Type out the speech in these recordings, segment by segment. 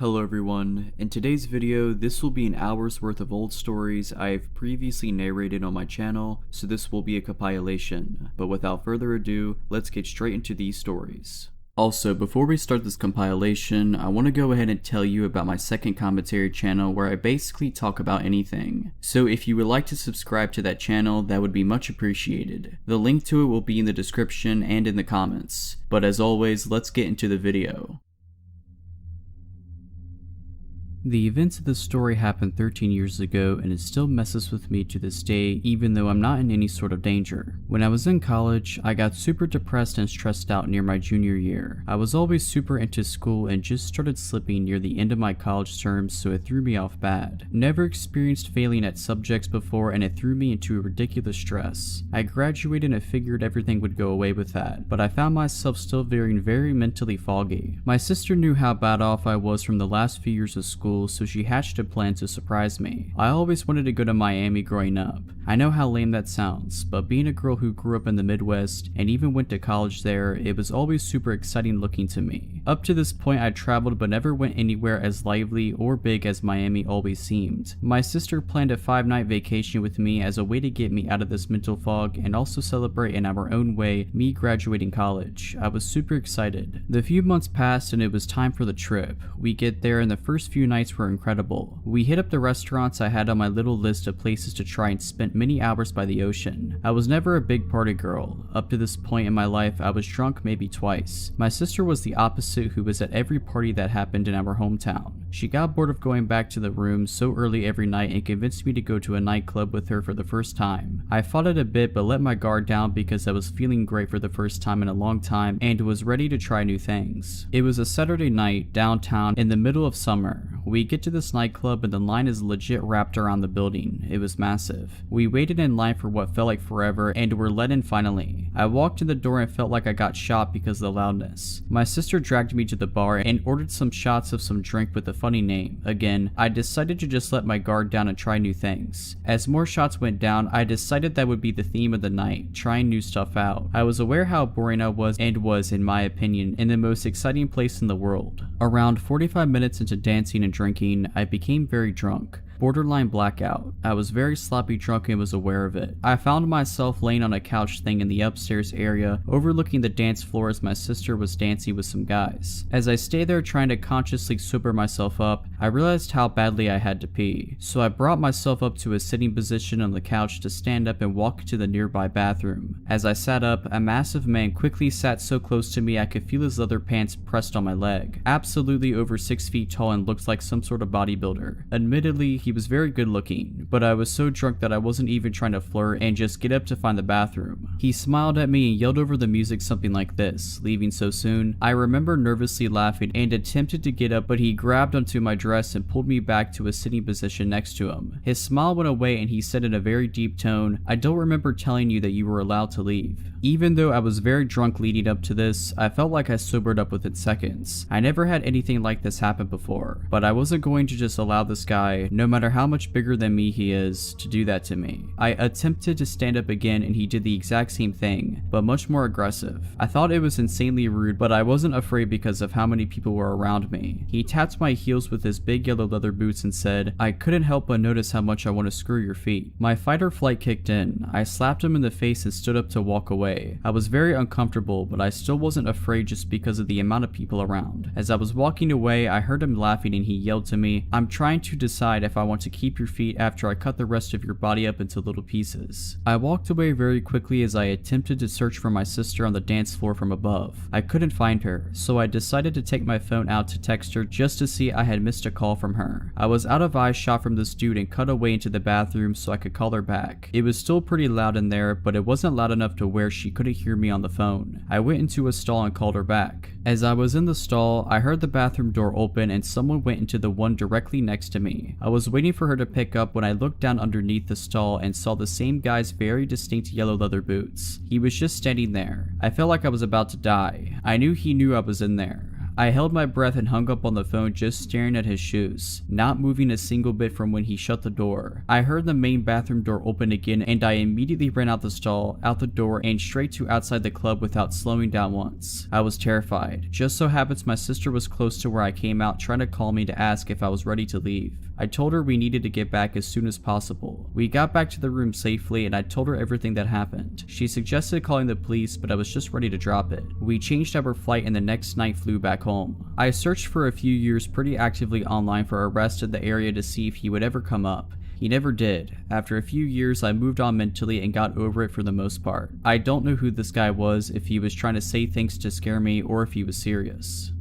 Hello everyone, in today's video this will be an hour's worth of old stories I have previously narrated on my channel, so this will be a compilation. But without further ado, let's get straight into these stories. Also, before we start this compilation, I want to go ahead and tell you about my second commentary channel where I basically talk about anything. So if you would like to subscribe to that channel, that would be much appreciated. The link to it will be in the description and in the comments. But as always, let's get into the video. The events of this story happened 13 years ago and it still messes with me to this day even though I'm not in any sort of danger. When I was in college, I got super depressed and stressed out near my junior year. I was always super into school and just started slipping near the end of my college terms, so it threw me off bad. Never experienced failing at subjects before and it threw me into a ridiculous stress. I graduated and figured everything would go away with that, but I found myself still feeling very mentally foggy. My sister knew how bad off I was from the last few years of school, so she hatched a plan to surprise me. I always wanted to go to Miami growing up. I know how lame that sounds, but being a girl who grew up in the Midwest and even went to college there, it was always super exciting looking to me. Up to this point I traveled but never went anywhere as lively or big as Miami always seemed. My sister planned a 5-night vacation with me as a way to get me out of this mental fog and also celebrate in our own way me graduating college. I was super excited. The few months passed and it was time for the trip. We get there and the first few nights were incredible. We hit up the restaurants I had on my little list of places to try and spent many hours by the ocean. I was never a big party girl. Up to this point in my life I was drunk maybe twice. My sister was the opposite, who was at every party that happened in our hometown. She got bored of going back to the room so early every night and convinced me to go to a nightclub with her for the first time. I fought it a bit but let my guard down because I was feeling great for the first time in a long time and was ready to try new things. It was a Saturday night downtown in the middle of summer. We get to this nightclub and the line is legit wrapped around the building. It was massive. We waited in line for what felt like forever and were let in finally. I walked in the door and felt like I got shot because of the loudness. My sister dragged me to the bar and ordered some shots of some drink with a funny name. Again, I decided to just let my guard down and try new things. As more shots went down, I decided that would be the theme of the night, trying new stuff out. I was aware how boring I was and was, in my opinion, in the most exciting place in the world. Around 45 minutes into dancing and drinking, I became very drunk. Borderline blackout. I was very sloppy drunk and was aware of it. I found myself laying on a couch thing in the upstairs area, overlooking the dance floor as my sister was dancing with some guys. As I stayed there trying to consciously sober myself up, I realized how badly I had to pee. So I brought myself up to a sitting position on the couch to stand up and walk to the nearby bathroom. As I sat up, a massive man quickly sat so close to me I could feel his leather pants pressed on my leg. Absolutely over 6 feet tall and looked like some sort of bodybuilder. Admittedly, he was very good looking, but I was so drunk that I wasn't even trying to flirt and just get up to find the bathroom. He smiled at me and yelled over the music something like this, "Leaving so soon?" I remember nervously laughing and attempted to get up, but he grabbed onto my dress and pulled me back to a sitting position next to him. His smile went away and he said in a very deep tone, "I don't remember telling you that you were allowed to leave." Even though I was very drunk leading up to this, I felt like I sobered up within seconds. I never had anything like this happen before, but I wasn't going to just allow this guy, no matter how much bigger than me he is, to do that to me. I attempted to stand up again and he did the exact same thing, but much more aggressive. I thought it was insanely rude, but I wasn't afraid because of how many people were around me. He tapped my heels with his big yellow leather boots and said, "I couldn't help but notice how much I want to screw your feet." My fight or flight kicked in. I slapped him in the face and stood up to walk away. I was very uncomfortable, but I still wasn't afraid just because of the amount of people around. As I was walking away, I heard him laughing and he yelled to me, "I'm trying to decide if I want to keep your feet after I cut the rest of your body up into little pieces." I walked away very quickly as I attempted to search for my sister on the dance floor from above. I couldn't find her, so I decided to take my phone out to text her just to see I had missed a call from her. I was out of eyeshot from this dude and cut away into the bathroom so I could call her back. It was still pretty loud in there, but it wasn't loud enough to where she couldn't hear me on the phone. I went into a stall and called her back. As I was in the stall, I heard the bathroom door open and someone went into the one directly next to me. I was waiting for her to pick up when I looked down underneath the stall and saw the same guy's very distinct yellow leather boots. He was just standing there. I felt like I was about to die. I knew he knew I was in there. I held my breath and hung up on the phone, just staring at his shoes, not moving a single bit from when he shut the door. I heard the main bathroom door open again, and I immediately ran out the stall, out the door, and straight to outside the club without slowing down once. I was terrified. Just so happens my sister was close to where I came out, trying to call me to ask if I was ready to leave. I told her we needed to get back as soon as possible. We got back to the room safely, and I told her everything that happened. She suggested calling the police, but I was just ready to drop it. We changed our flight and the next night flew back home. I searched for a few years pretty actively online for arrests in the area to see if he would ever come up. He never did. After a few years, I moved on mentally and got over it for the most part. I don't know who this guy was, if he was trying to say things to scare me or if he was serious.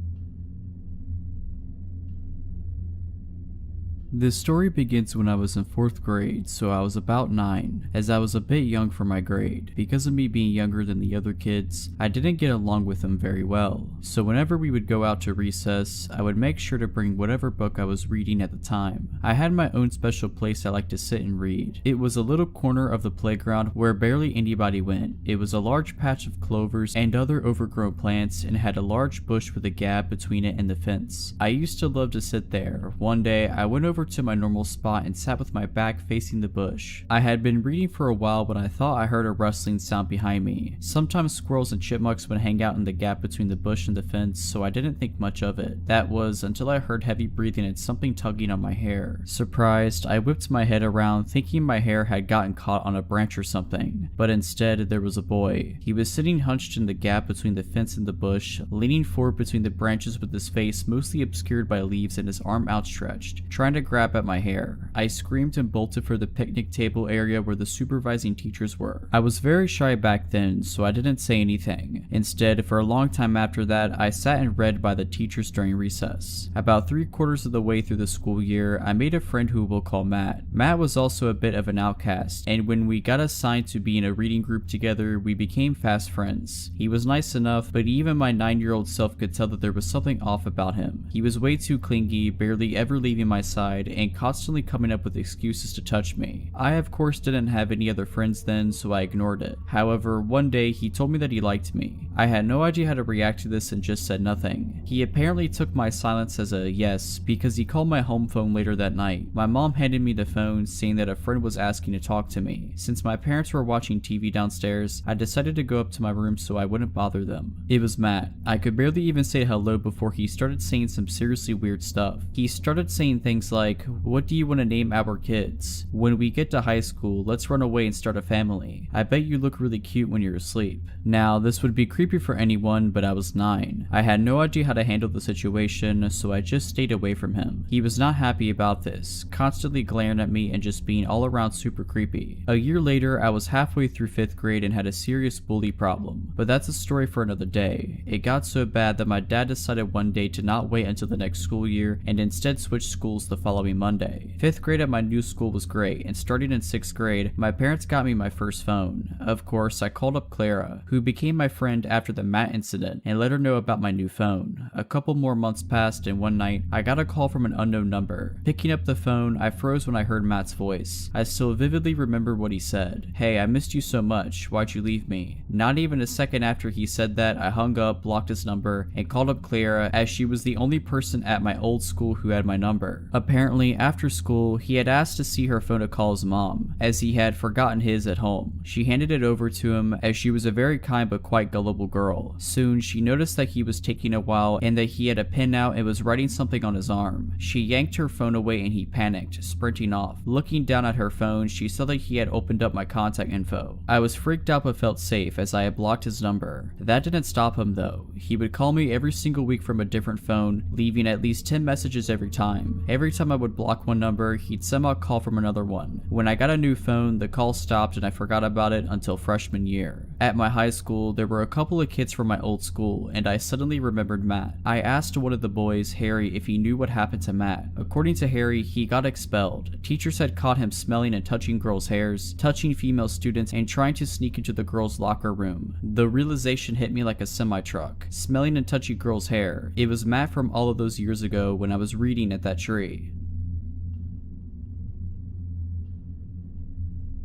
This story begins when I was in 4th grade, so I was about 9, as I was a bit young for my grade. Because of me being younger than the other kids, I didn't get along with them very well. So whenever we would go out to recess, I would make sure to bring whatever book I was reading at the time. I had my own special place I liked to sit and read. It was a little corner of the playground where barely anybody went. It was a large patch of clovers and other overgrown plants, and had a large bush with a gap between it and the fence. I used to love to sit there. One day, I went over to my normal spot and sat with my back facing the bush. I had been reading for a while when I thought I heard a rustling sound behind me. Sometimes squirrels and chipmunks would hang out in the gap between the bush and the fence, so I didn't think much of it. That was until I heard heavy breathing and something tugging on my hair. Surprised, I whipped my head around thinking my hair had gotten caught on a branch or something, but instead there was a boy. He was sitting hunched in the gap between the fence and the bush, leaning forward between the branches with his face mostly obscured by leaves and his arm outstretched, trying to grab at my hair. I screamed and bolted for the picnic table area where the supervising teachers were. I was very shy back then, so I didn't say anything. Instead, for a long time after that, I sat and read by the teachers during recess. About 3/4 of the way through the school year, I made a friend who we'll call Matt. Matt was also a bit of an outcast, and when we got assigned to be in a reading group together, we became fast friends. He was nice enough, but even my 9-year-old self could tell that there was something off about him. He was way too clingy, barely ever leaving my side, and constantly coming up with excuses to touch me. I of course didn't have any other friends then, so I ignored it. However, one day he told me that he liked me. I had no idea how to react to this and just said nothing. He apparently took my silence as a yes, because he called my home phone later that night. My mom handed me the phone saying that a friend was asking to talk to me. Since my parents were watching TV downstairs, I decided to go up to my room so I wouldn't bother them. It was Matt. I could barely even say hello before he started saying some seriously weird stuff. He started saying things like, "What do you want to name our kids? When we get to high school, let's run away and start a family. I bet you look really cute when you're asleep." Now, this would be creepy for anyone, but I was 9. I had no idea how to handle the situation, so I just stayed away from him. He was not happy about this, constantly glaring at me and just being all around super creepy. A year later, I was halfway through 5th grade and had a serious bully problem, but that's a story for another day. It got so bad that my dad decided one day to not wait until the next school year and instead switch schools the following Monday. 5th grade at my new school was great, and starting in 6th grade, my parents got me my first phone. Of course, I called up Clara, who became my friend after the Matt incident, and let her know about my new phone. A couple more months passed, and one night, I got a call from an unknown number. Picking up the phone, I froze when I heard Matt's voice. I still vividly remember what he said. "Hey, I missed you so much. Why'd you leave me?" Not even a second after he said that, I hung up, blocked his number, and called up Clara, as she was the only person at my old school who had my number. Apparently, after school, he had asked to see her phone to call his mom, as he had forgotten his at home. She handed it over to him, as she was a very kind but quite gullible girl. Soon, she noticed that he was taking a while and that he had a pen out and was writing something on his arm. She yanked her phone away and he panicked, sprinting off. Looking down at her phone, she saw that he had opened up my contact info. I was freaked out but felt safe, as I had blocked his number. That didn't stop him though. He would call me every single week from a different phone, leaving at least 10 messages every time. Every time I would block one number, he'd somehow call from another one. When I got a new phone, the call stopped and I forgot about it until freshman year. At my high school, there were a couple of kids from my old school, and I suddenly remembered Matt. I asked one of the boys, Harry, if he knew what happened to Matt. According to Harry, he got expelled. Teachers had caught him smelling and touching girls' hairs, touching female students, and trying to sneak into the girls' locker room. The realization hit me like a semi-truck. Smelling and touching girls' hair. It was Matt from all of those years ago when I was reading at that tree.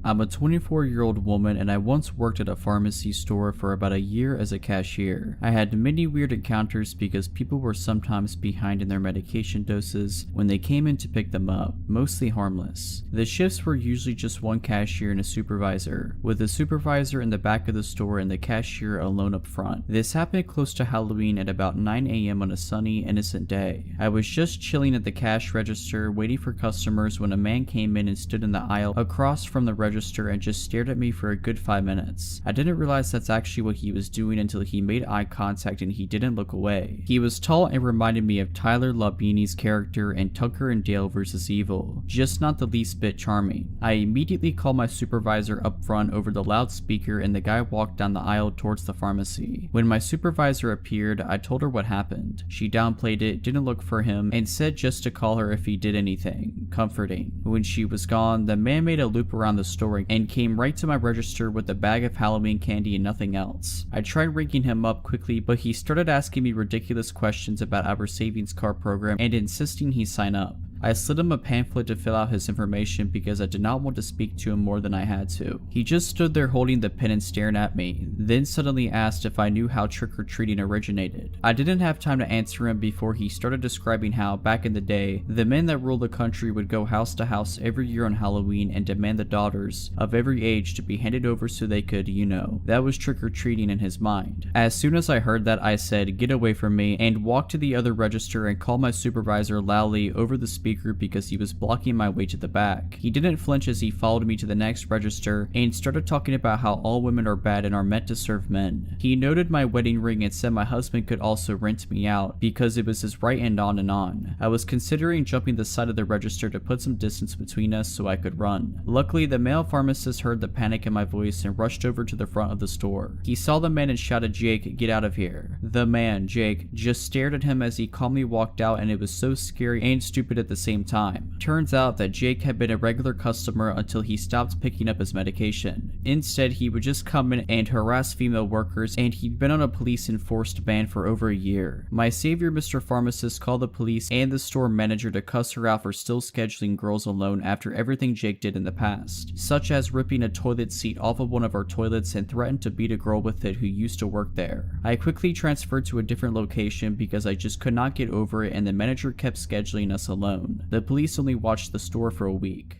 I'm a 24-year-old woman and I once worked at a pharmacy store for about a year as a cashier. I had many weird encounters because people were sometimes behind in their medication doses when they came in to pick them up, mostly harmless. The shifts were usually just one cashier and a supervisor, with the supervisor in the back of the store and the cashier alone up front. This happened close to Halloween at about 9 a.m. on a sunny, innocent day. I was just chilling at the cash register waiting for customers when a man came in and stood in the aisle across from the register and just stared at me for a good 5 minutes. I didn't realize that's actually what he was doing until he made eye contact and he didn't look away. He was tall and reminded me of Tyler Labini's character in Tucker and Dale vs. Evil, just not the least bit charming. I immediately called my supervisor up front over the loudspeaker and the guy walked down the aisle towards the pharmacy. When my supervisor appeared, I told her what happened. She downplayed it, didn't look for him, and said just to call her if he did anything. Comforting. When she was gone, the man made a loop around the store and came right to my register with a bag of Halloween candy and nothing else. I tried ringing him up quickly, but he started asking me ridiculous questions about our savings card program and insisting he sign up. I slid him a pamphlet to fill out his information because I did not want to speak to him more than I had to. He just stood there holding the pen and staring at me, then suddenly asked if I knew how trick-or-treating originated. I didn't have time to answer him before he started describing how, back in the day, the men that ruled the country would go house to house every year on Halloween and demand the daughters of every age to be handed over so they could, that was trick-or-treating in his mind. As soon as I heard that, I said, "Get away from me," and walked to the other register and called my supervisor loudly over the speaker because he was blocking my way to the back. He didn't flinch as he followed me to the next register and started talking about how all women are bad and are meant to serve men. He noted my wedding ring and said my husband could also rent me out because it was his right, and on and on. I was considering jumping the side of the register to put some distance between us so I could run. Luckily, the male pharmacist heard the panic in my voice and rushed over to the front of the store. He saw the man and shouted, "Jake, get out of here." The man, Jake, just stared at him as he calmly walked out, and it was so scary and stupid at the same time. Turns out that Jake had been a regular customer until he stopped picking up his medication. Instead, he would just come in and harass female workers, and he'd been on a police-enforced ban for over a year. My savior, Mr. Pharmacist, called the police and the store manager to cuss her out for still scheduling girls alone after everything Jake did in the past, such as ripping a toilet seat off of one of our toilets and threatened to beat a girl with it who used to work there. I quickly transferred to a different location because I just could not get over it, and the manager kept scheduling us alone. The police only watched the store for a week.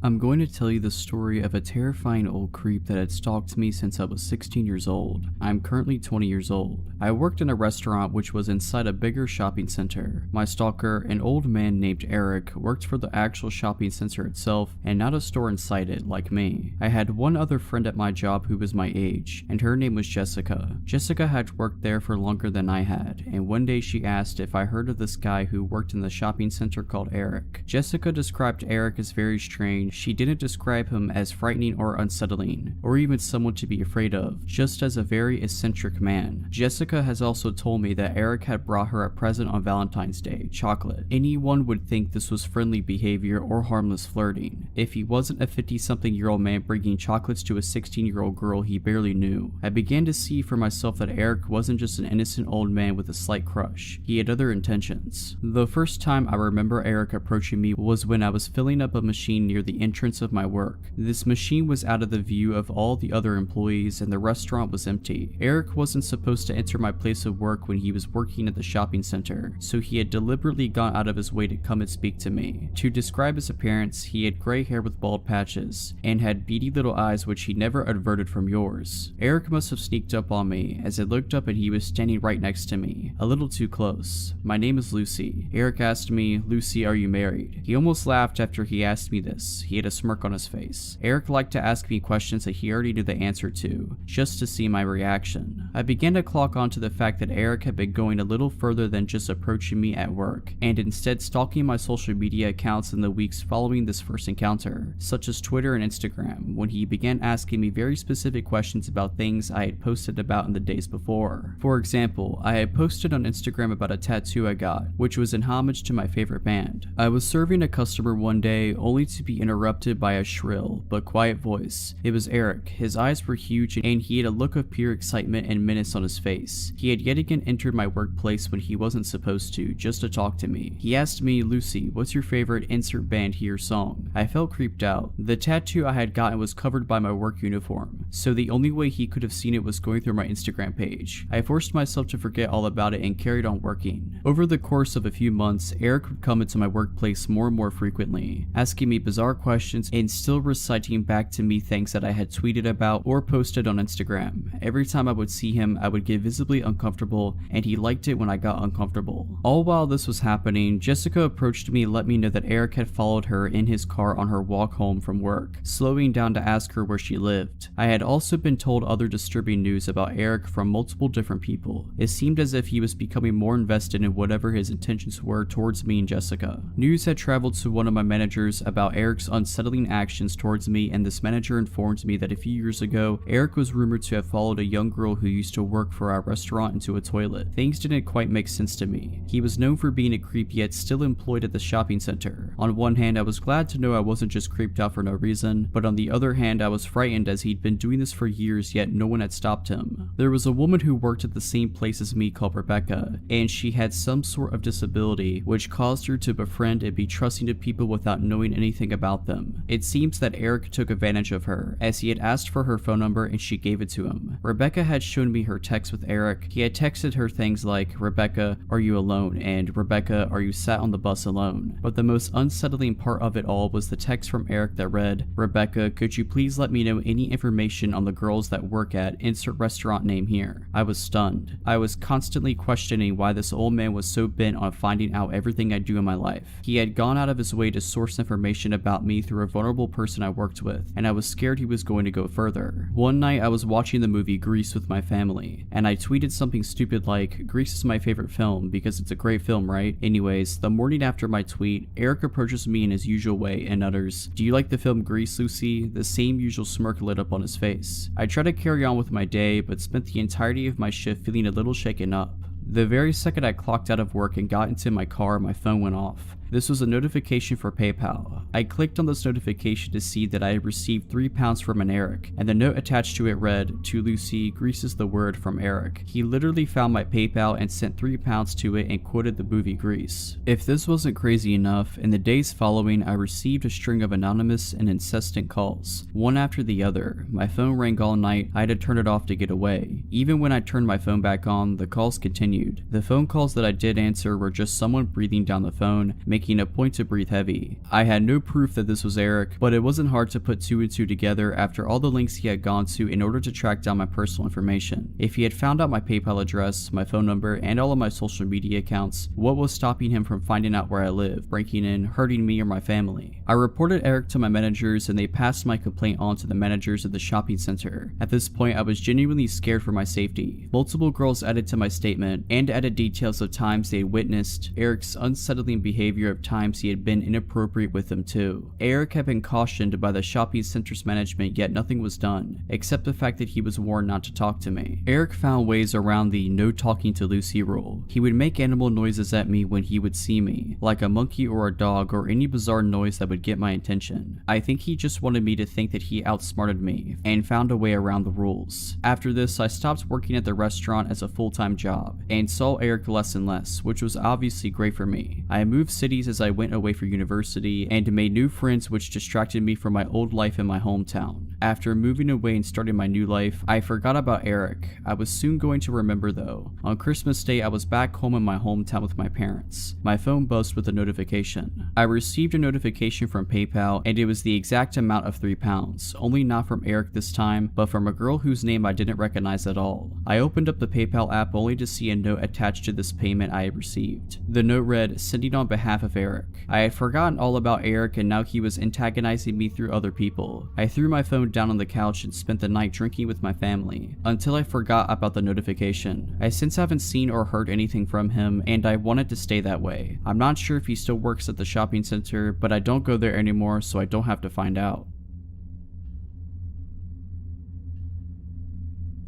I'm going to tell you the story of a terrifying old creep that had stalked me since I was 16 years old. I'm currently 20 years old. I worked in a restaurant which was inside a bigger shopping center. My stalker, an old man named Eric, worked for the actual shopping center itself and not a store inside it like me. I had one other friend at my job who was my age, and her name was Jessica. Jessica had worked there for longer than I had, and one day she asked if I heard of this guy who worked in the shopping center called Eric. Jessica described Eric as very strange. She didn't describe him as frightening or unsettling, or even someone to be afraid of, just as a very eccentric man. Jessica has also told me that Eric had brought her a present on Valentine's Day, chocolate. Anyone would think this was friendly behavior or harmless flirting, if he wasn't a 50-something-year-old man bringing chocolates to a 16-year-old girl he barely knew. I began to see for myself that Eric wasn't just an innocent old man with a slight crush. He had other intentions. The first time I remember Eric approaching me was when I was filling up a machine near the entrance of my work. This machine was out of the view of all the other employees and the restaurant was empty. Eric wasn't supposed to enter my place of work when he was working at the shopping center, so he had deliberately gone out of his way to come and speak to me. To describe his appearance, he had gray hair with bald patches and had beady little eyes which he never averted from yours. Eric must have sneaked up on me as I looked up and he was standing right next to me, a little too close. "My name is Lucy." Eric asked me, "Lucy, are you married?" He almost laughed after he asked me this. He had a smirk on his face. Eric liked to ask me questions that he already knew the answer to, just to see my reaction. I began to clock on to the fact that Eric had been going a little further than just approaching me at work, and instead stalking my social media accounts in the weeks following this first encounter, such as Twitter and Instagram, when he began asking me very specific questions about things I had posted about in the days before. For example, I had posted on Instagram about a tattoo I got, which was in homage to my favorite band. I was serving a customer one day, only to be interrupted interrupted by a shrill but quiet voice. It was Eric. His eyes were huge and he had a look of pure excitement and menace on his face. He had yet again entered my workplace when he wasn't supposed to, just to talk to me. He asked me, "Lucy, what's your favorite insert band here song?" I felt creeped out. The tattoo I had gotten was covered by my work uniform, so the only way he could have seen it was going through my Instagram page. I forced myself to forget all about it and carried on working. Over the course of a few months, Eric would come into my workplace more and more frequently, asking me bizarre questions and still reciting back to me things that I had tweeted about or posted on Instagram. Every time I would see him, I would get visibly uncomfortable, and he liked it when I got uncomfortable. All while this was happening, Jessica approached me and let me know that Eric had followed her in his car on her walk home from work, slowing down to ask her where she lived. I had also been told other disturbing news about Eric from multiple different people. It seemed as if he was becoming more invested in whatever his intentions were towards me and Jessica. News had traveled to one of my managers about Eric's unsettling actions towards me, and this manager informed me that a few years ago, Eric was rumored to have followed a young girl who used to work for our restaurant into a toilet. Things didn't quite make sense to me. He was known for being a creep yet still employed at the shopping center. On one hand, I was glad to know I wasn't just creeped out for no reason, but on the other hand, I was frightened as he'd been doing this for years yet no one had stopped him. There was a woman who worked at the same place as me called Rebecca, and she had some sort of disability which caused her to befriend and be trusting to people without knowing anything about them. It seems that Eric took advantage of her, as he had asked for her phone number and she gave it to him. Rebecca had shown me her text with Eric. He had texted her things like, "Rebecca, are you alone?" and "Rebecca, are you sat on the bus alone?" But the most unsettling part of it all was the text from Eric that read, "Rebecca, could you please let me know any information on the girls that work at insert restaurant name here?" I was stunned. I was constantly questioning why this old man was so bent on finding out everything I do in my life. He had gone out of his way to source information about me through a vulnerable person I worked with, and I was scared he was going to go further. One night I was watching the movie Grease with my family, and I tweeted something stupid like, "Grease is my favorite film because it's a great film, right?" Anyways, the morning after my tweet, Eric approaches me in his usual way and utters, "Do you like the film Grease, Lucy?" The same usual smirk lit up on his face. I tried to carry on with my day, but spent the entirety of my shift feeling a little shaken up. The very second I clocked out of work and got into my car, my phone went off. This was a notification for PayPal. I clicked on this notification to see that I had received £3 from an Eric, and the note attached to it read, "To Lucy, Grease is the word from Eric." He literally found my PayPal and sent £3 to it and quoted the movie Grease. If this wasn't crazy enough, in the days following I received a string of anonymous and incessant calls, one after the other. My phone rang all night. I had to turn it off to get away. Even when I turned my phone back on, the calls continued. The phone calls that I did answer were just someone breathing down the phone, making a point to breathe heavy. I had no proof that this was Eric, but it wasn't hard to put two and two together after all the links he had gone to in order to track down my personal information. If he had found out my PayPal address, my phone number, and all of my social media accounts, what was stopping him from finding out where I live, breaking in, hurting me or my family? I reported Eric to my managers and they passed my complaint on to the managers of the shopping center. At this point, I was genuinely scared for my safety. Multiple girls added to my statement and added details of times they had witnessed Eric's unsettling behavior of times he had been inappropriate with them too. Eric had been cautioned by the shopping center's management, yet nothing was done, except the fact that he was warned not to talk to me. Eric found ways around the no talking to Lucy rule. He would make animal noises at me when he would see me, like a monkey or a dog or any bizarre noise that would get my attention. I think he just wanted me to think that he outsmarted me, and found a way around the rules. After this, I stopped working at the restaurant as a full-time job, and saw Eric less and less, which was obviously great for me. I moved cities as I went away for university and made new friends which distracted me from my old life in my hometown. After moving away and starting my new life, I forgot about Eric. I was soon going to remember though. On Christmas Day, I was back home in my hometown with my parents. My phone buzzed with a notification. I received a notification from PayPal and it was the exact amount of £3, only not from Eric this time, but from a girl whose name I didn't recognize at all. I opened up the PayPal app only to see a note attached to this payment I had received. The note read, "Sending on behalf of Eric." I had forgotten all about Eric and now he was antagonizing me through other people. I threw my phone down on the couch and spent the night drinking with my family, until I forgot about the notification. I since haven't seen or heard anything from him and I wanted to stay that way. I'm not sure if he still works at the shopping center, but I don't go there anymore so I don't have to find out.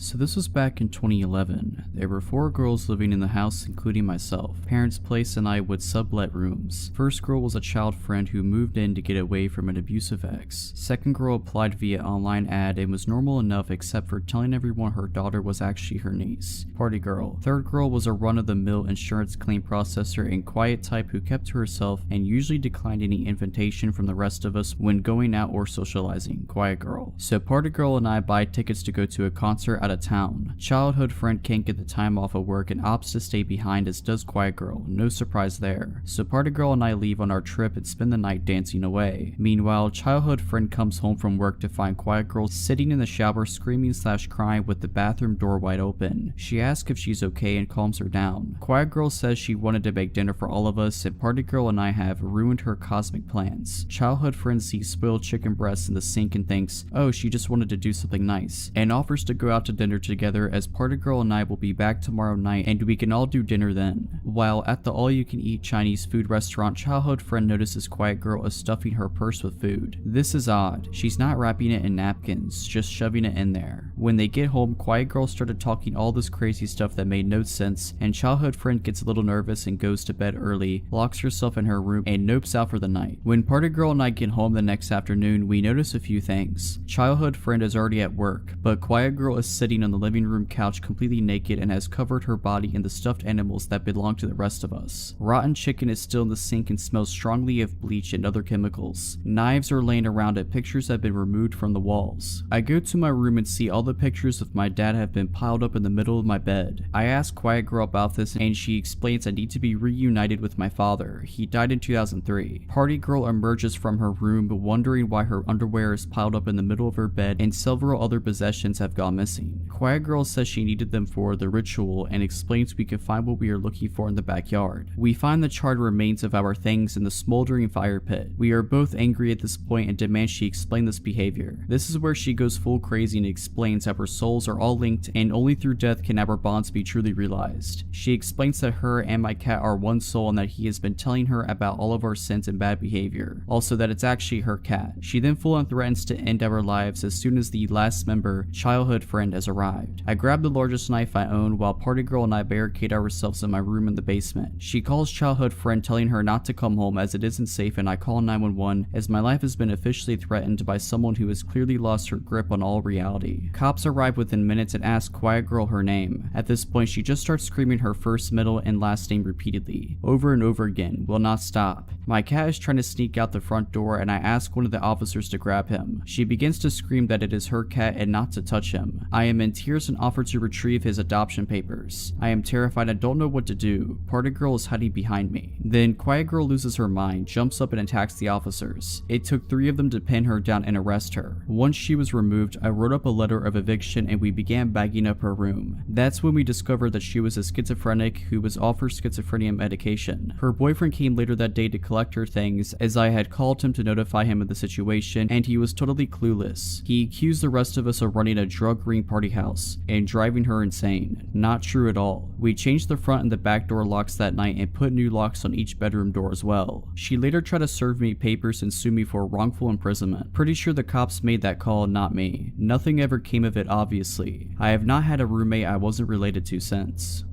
So this was back in 2011. There were 4 girls living in the house, including myself. Parents' place and I would sublet rooms. First girl was a child friend who moved in to get away from an abusive ex. Second girl applied via online ad and was normal enough except for telling everyone her daughter was actually her niece. Party girl. Third girl was a run-of-the-mill insurance claim processor and quiet type who kept to herself and usually declined any invitation from the rest of us when going out or socializing. Quiet girl. So party girl and I buy tickets to go to a concert out of town. Childhood friend can't get the time off of work and opts to stay behind, as does quiet girl. No surprise there. So party girl and I leave on our trip and spend the night dancing away. Meanwhile, childhood friend comes home from work to find quiet girl sitting in the shower screaming/crying with the bathroom door wide open. She asks if she's okay and calms her down. Quiet girl says she wanted to make dinner for all of us and party girl and I have ruined her cosmic plans. Childhood friend sees spoiled chicken breasts in the sink and thinks, oh, she just wanted to do something nice, and offers to go out to dinner together, as party girl and I will be back tomorrow night and we can all do dinner then. While at the all-you-can-eat Chinese food restaurant, childhood friend notices quiet girl is stuffing her purse with food. This is odd. She's not wrapping it in napkins, just shoving it in there. When they get home, quiet girl started talking all this crazy stuff that made no sense, and childhood friend gets a little nervous and goes to bed early, locks herself in her room, and nopes out for the night. When party girl and I get home the next afternoon, we notice a few things. Childhood friend is already at work, but quiet girl is sitting on the living room couch completely naked and has covered her body in the stuffed animals that belong to the rest of us. Rotten chicken is still in the sink and smells strongly of bleach and other chemicals. Knives are laying around it, pictures have been removed from the walls. I go to my room and see all the pictures of my dad have been piled up in the middle of my bed. I ask quiet girl about this and she explains I need to be reunited with my father. He died in 2003. Party girl emerges from her room wondering why her underwear is piled up in the middle of her bed and several other possessions have gone missing. Quiet girl says she needed them for the ritual and explains we can find what we are looking for in the backyard. We find the charred remains of our things in the smoldering fire pit. We are both angry at this point and demand she explain this behavior. This is where she goes full crazy and explains that our souls are all linked and only through death can our bonds be truly realized. She explains that her and my cat are one soul and that he has been telling her about all of our sins and bad behavior. Also that it's actually her cat. She then full on threatens to end our lives as soon as the last member, childhood friend, has arrived. I grab the largest knife I own while party girl and I barricade ourselves in my room in the basement. She calls childhood friend telling her not to come home as it isn't safe, and I call 911 as my life has been officially threatened by someone who has clearly lost her grip on all reality. Cops arrive within minutes and ask quiet girl her name. At this point she just starts screaming her first, middle, and last name repeatedly, over and over again, will not stop. My cat is trying to sneak out the front door and I ask one of the officers to grab him. She begins to scream that it is her cat and not to touch him. I am in tears and offer to retrieve his adoption papers. I am terrified and don't know what to do. Party girl is hiding behind me. Then quiet girl loses her mind, jumps up and attacks the officers. It took 3 of them to pin her down and arrest her. Once she was removed, I wrote up a letter of eviction and we began bagging up her room. That's when we discovered that she was a schizophrenic who was offered schizophrenia medication. Her boyfriend came later that day to collect her things as I had called him to notify him of the situation and he was totally clueless. He accused the rest of us of running a drug ring party house and driving her insane. Not true at all. We changed the front and the back door locks that night and put new locks on each bedroom door as well. She later tried to serve me papers and sue me for wrongful imprisonment. Pretty sure the cops made that call, not me. Nothing ever came of it, obviously. I have not had a roommate I wasn't related to since.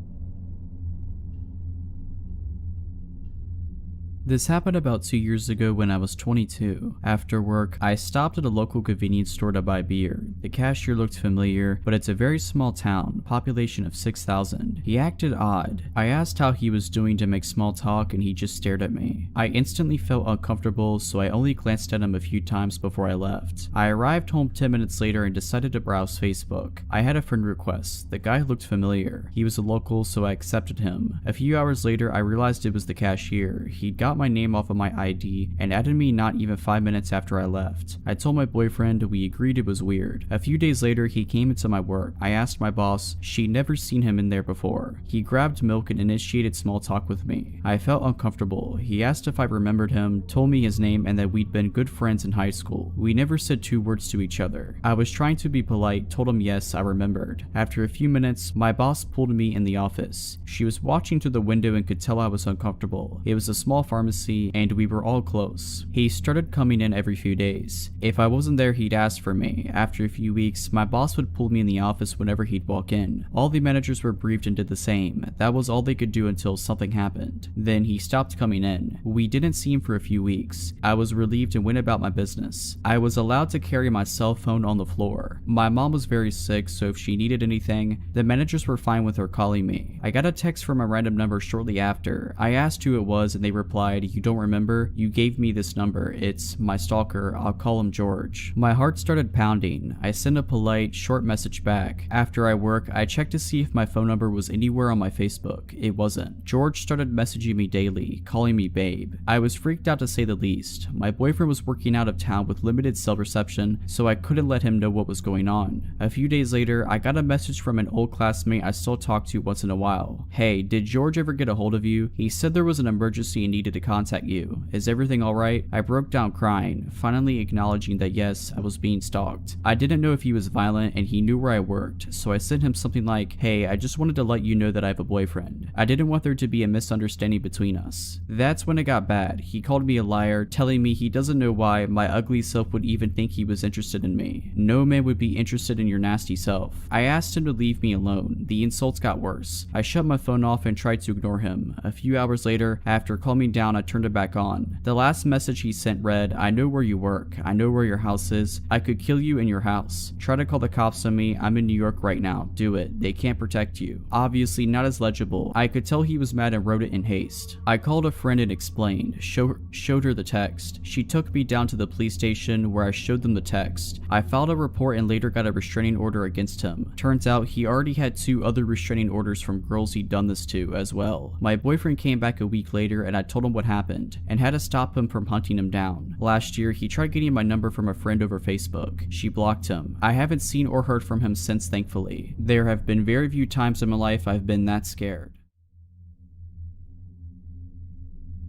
This happened about 2 years ago when I was 22. After work, I stopped at a local convenience store to buy beer. The cashier looked familiar, but it's a very small town, population of 6,000. He acted odd. I asked how he was doing to make small talk and he just stared at me. I instantly felt uncomfortable, so I only glanced at him a few times before I left. I arrived home 10 minutes later and decided to browse Facebook. I had a friend request. The guy looked familiar. He was a local, so I accepted him. A few hours later, I realized it was the cashier. He'd got my name off of my ID and added me not even 5 minutes after I left. I told my boyfriend, we agreed it was weird. A few days later, he came into my work. I asked my boss, she'd never seen him in there before. He grabbed milk and initiated small talk with me. I felt uncomfortable. He asked if I remembered him, told me his name and that we'd been good friends in high school. We never said 2 words to each other. I was trying to be polite, told him yes, I remembered. After a few minutes, my boss pulled me in the office. She was watching through the window and could tell I was uncomfortable. It was a small farm pharmacy, and we were all close. He started coming in every few days. If I wasn't there, he'd ask for me. After a few weeks, my boss would pull me in the office whenever he'd walk in. All the managers were briefed and did the same. That was all they could do until something happened. Then he stopped coming in. We didn't see him for a few weeks. I was relieved and went about my business. I was allowed to carry my cell phone on the floor. My mom was very sick, so if she needed anything, the managers were fine with her calling me. I got a text from a random number shortly after. I asked who it was and they replied, "You don't remember? You gave me this number. It's my stalker. I'll call him George." My heart started pounding. I sent a polite, short message back. After I work, I checked to see if my phone number was anywhere on my Facebook. It wasn't. George started messaging me daily, calling me babe. I was freaked out to say the least. My boyfriend was working out of town with limited cell reception, so I couldn't let him know what was going on. A few days later, I got a message from an old classmate I still talk to once in a while. "Hey, did George ever get a hold of you? He said there was an emergency and needed to contact you. Is everything alright?" I broke down crying, finally acknowledging that yes, I was being stalked. I didn't know if he was violent and he knew where I worked, so I sent him something like, "Hey, I just wanted to let you know that I have a boyfriend. I didn't want there to be a misunderstanding between us." That's when it got bad. He called me a liar, telling me he doesn't know why my ugly self would even think he was interested in me. "No man would be interested in your nasty self." I asked him to leave me alone. The insults got worse. I shut my phone off and tried to ignore him. A few hours later, after calming down, I turned it back on. The last message he sent read, "I know where you work. I know where your house is. I could kill you in your house. Try to call the cops on me. I'm in New York right now. Do it. They can't protect you." Obviously not as legible. I could tell he was mad and wrote it in haste. I called a friend and explained, showed her the text. She took me down to the police station where I showed them the text. I filed a report and later got a restraining order against him. Turns out he already had 2 other restraining orders from girls he'd done this to as well. My boyfriend came back a week later and I told him what happened and had to stop him from hunting him down. Last year, he tried getting my number from a friend over Facebook. She blocked him. I haven't seen or heard from him since, thankfully. There have been very few times in my life I've been that scared.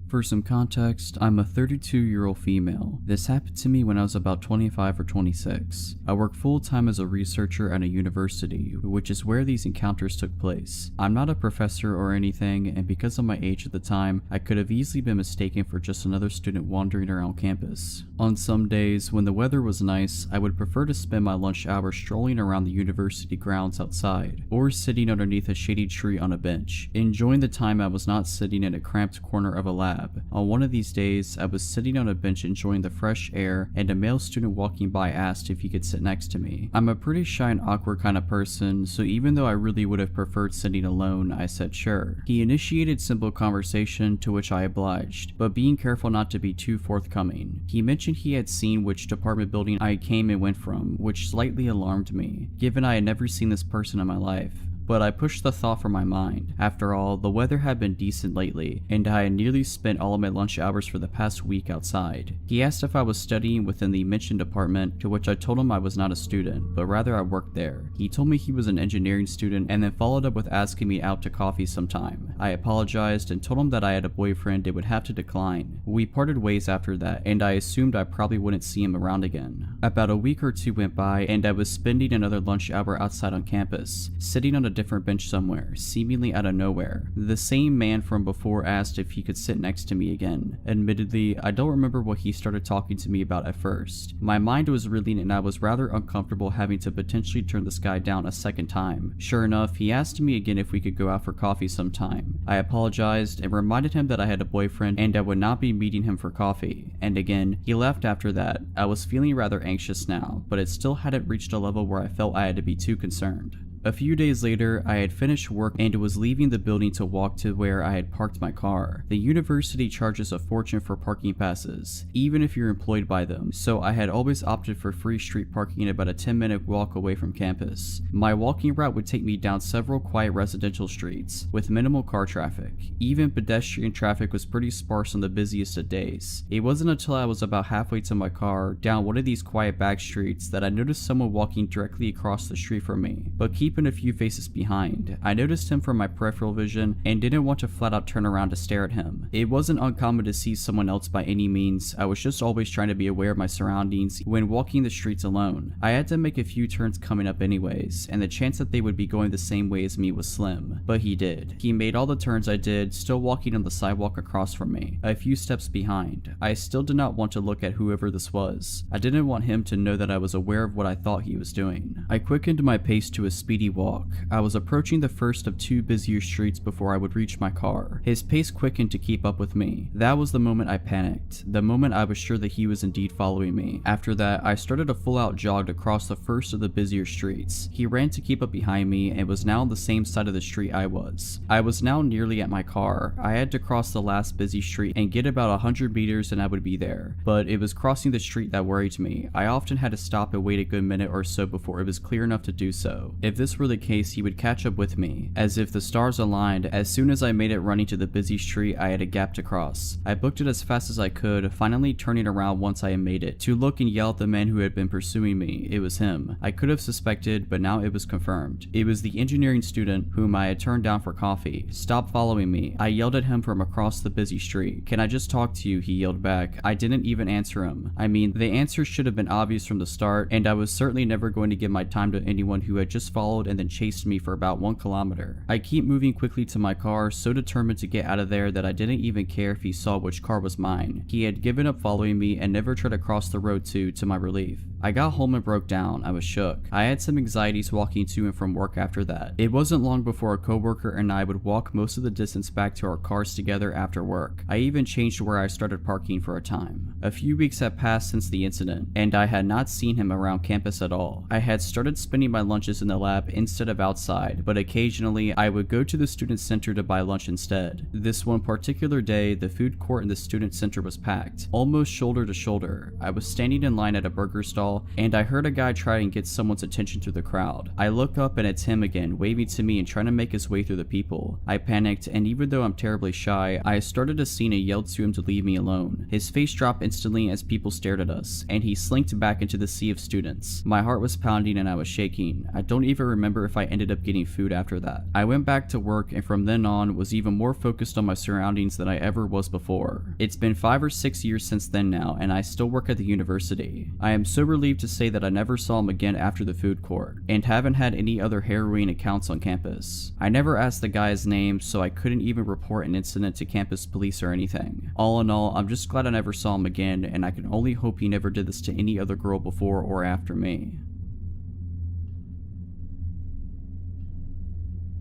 For some context, I'm a 32-year-old female. This happened to me when I was about 25 or 26. I work full-time as a researcher at a university, which is where these encounters took place. I'm not a professor or anything, and because of my age at the time, I could have easily been mistaken for just another student wandering around campus. On some days, when the weather was nice, I would prefer to spend my lunch hour strolling around the university grounds outside, or sitting underneath a shady tree on a bench, enjoying the time I was not sitting in a cramped corner of a lab. On one of these days, I was sitting on a bench enjoying the fresh air, and a male student walking by asked if he could sit next to me. I'm a pretty shy and awkward kind of person, so even though I really would have preferred sitting alone, I said sure. He initiated simple conversation, to which I obliged, but being careful not to be too forthcoming. He mentioned he had seen which department building I came and went from, which slightly alarmed me, given I had never seen this person in my life. But I pushed the thought from my mind. After all, the weather had been decent lately, and I had nearly spent all of my lunch hours for the past week outside. He asked if I was studying within the mentioned department, to which I told him I was not a student, but rather I worked there. He told me he was an engineering student, and then followed up with asking me out to coffee sometime. I apologized and told him that I had a boyfriend and would have to decline. We parted ways after that, and I assumed I probably wouldn't see him around again. About a week or 2 went by, and I was spending another lunch hour outside on campus, sitting on a different bench somewhere, seemingly out of nowhere. The same man from before asked if he could sit next to me again. Admittedly, I don't remember what he started talking to me about at first. My mind was reeling and I was rather uncomfortable having to potentially turn this guy down a second time. Sure enough, he asked me again if we could go out for coffee sometime. I apologized and reminded him that I had a boyfriend and I would not be meeting him for coffee. And again, he left after that. I was feeling rather anxious now, but it still hadn't reached a level where I felt I had to be too concerned. A few days later, I had finished work and was leaving the building to walk to where I had parked my car. The university charges a fortune for parking passes, even if you're employed by them, so I had always opted for free street parking about a 10-minute walk away from campus. My walking route would take me down several quiet residential streets, with minimal car traffic. Even pedestrian traffic was pretty sparse on the busiest of days. It wasn't until I was about halfway to my car, down one of these quiet back streets, that I noticed someone walking directly across the street from me. But keep keeping a few faces behind. I noticed him from my peripheral vision and didn't want to flat out turn around to stare at him. It wasn't uncommon to see someone else by any means. I was just always trying to be aware of my surroundings when walking the streets alone. I had to make a few turns coming up anyways, and the chance that they would be going the same way as me was slim. But he did. He made all the turns I did, still walking on the sidewalk across from me, a few steps behind. I still did not want to look at whoever this was. I didn't want him to know that I was aware of what I thought he was doing. I quickened my pace to a speedy walk. I was approaching the first of two busier streets before I would reach my car. His pace quickened to keep up with me. That was the moment I panicked, the moment I was sure that he was indeed following me. After that, I started a full-out jog across the first of the busier streets. He ran to keep up behind me and was now on the same side of the street I was. I was now nearly at my car. I had to cross the last busy street and get about 100 meters and I would be there. But it was crossing the street that worried me. I often had to stop and wait a good minute or so before it was clear enough to do so. If this were the case, he would catch up with me. As if the stars aligned, as soon as I made it running to the busy street, I had a gap to cross. I booked it as fast as I could, finally turning around once I had made it, to look and yell at the man who had been pursuing me. It was him. I could have suspected, but now it was confirmed. It was the engineering student whom I had turned down for coffee. Stop following me. I yelled at him from across the busy street. Can I just talk to you? He yelled back. I didn't even answer him. I mean, the answer should have been obvious from the start, and I was certainly never going to give my time to anyone who had just followed and then chased me for about 1 kilometer. I keep moving quickly to my car, so determined to get out of there that I didn't even care if he saw which car was mine. He had given up following me and never tried to cross the road to my relief. I got home and broke down. I was shook. I had some anxieties walking to and from work after that. It wasn't long before a coworker and I would walk most of the distance back to our cars together after work. I even changed where I started parking for a time. A few weeks had passed since the incident, and I had not seen him around campus at all. I had started spending my lunches in the lab instead of outside, but occasionally I would go to the student center to buy lunch instead. This one particular day, the food court in the student center was packed, almost shoulder to shoulder. I was standing in line at a burger stall, and I heard a guy try and get someone's attention through the crowd. I look up and it's him again, waving to me and trying to make his way through the people. I panicked, and even though I'm terribly shy, I started a scene and yelled to him to leave me alone. His face dropped instantly as people stared at us, and he slinked back into the sea of students. My heart was pounding and I was shaking. I don't even remember if I ended up getting food after that. I went back to work, and from then on was even more focused on my surroundings than I ever was before. It's been 5 or 6 years since then now, and I still work at the university. I am so relieved to say that I never saw him again after the food court, and haven't had any other harrowing accounts on campus. I never asked the guy's name, so I couldn't even report an incident to campus police or anything. All in all, I'm just glad I never saw him again, and I can only hope he never did this to any other girl before or after me.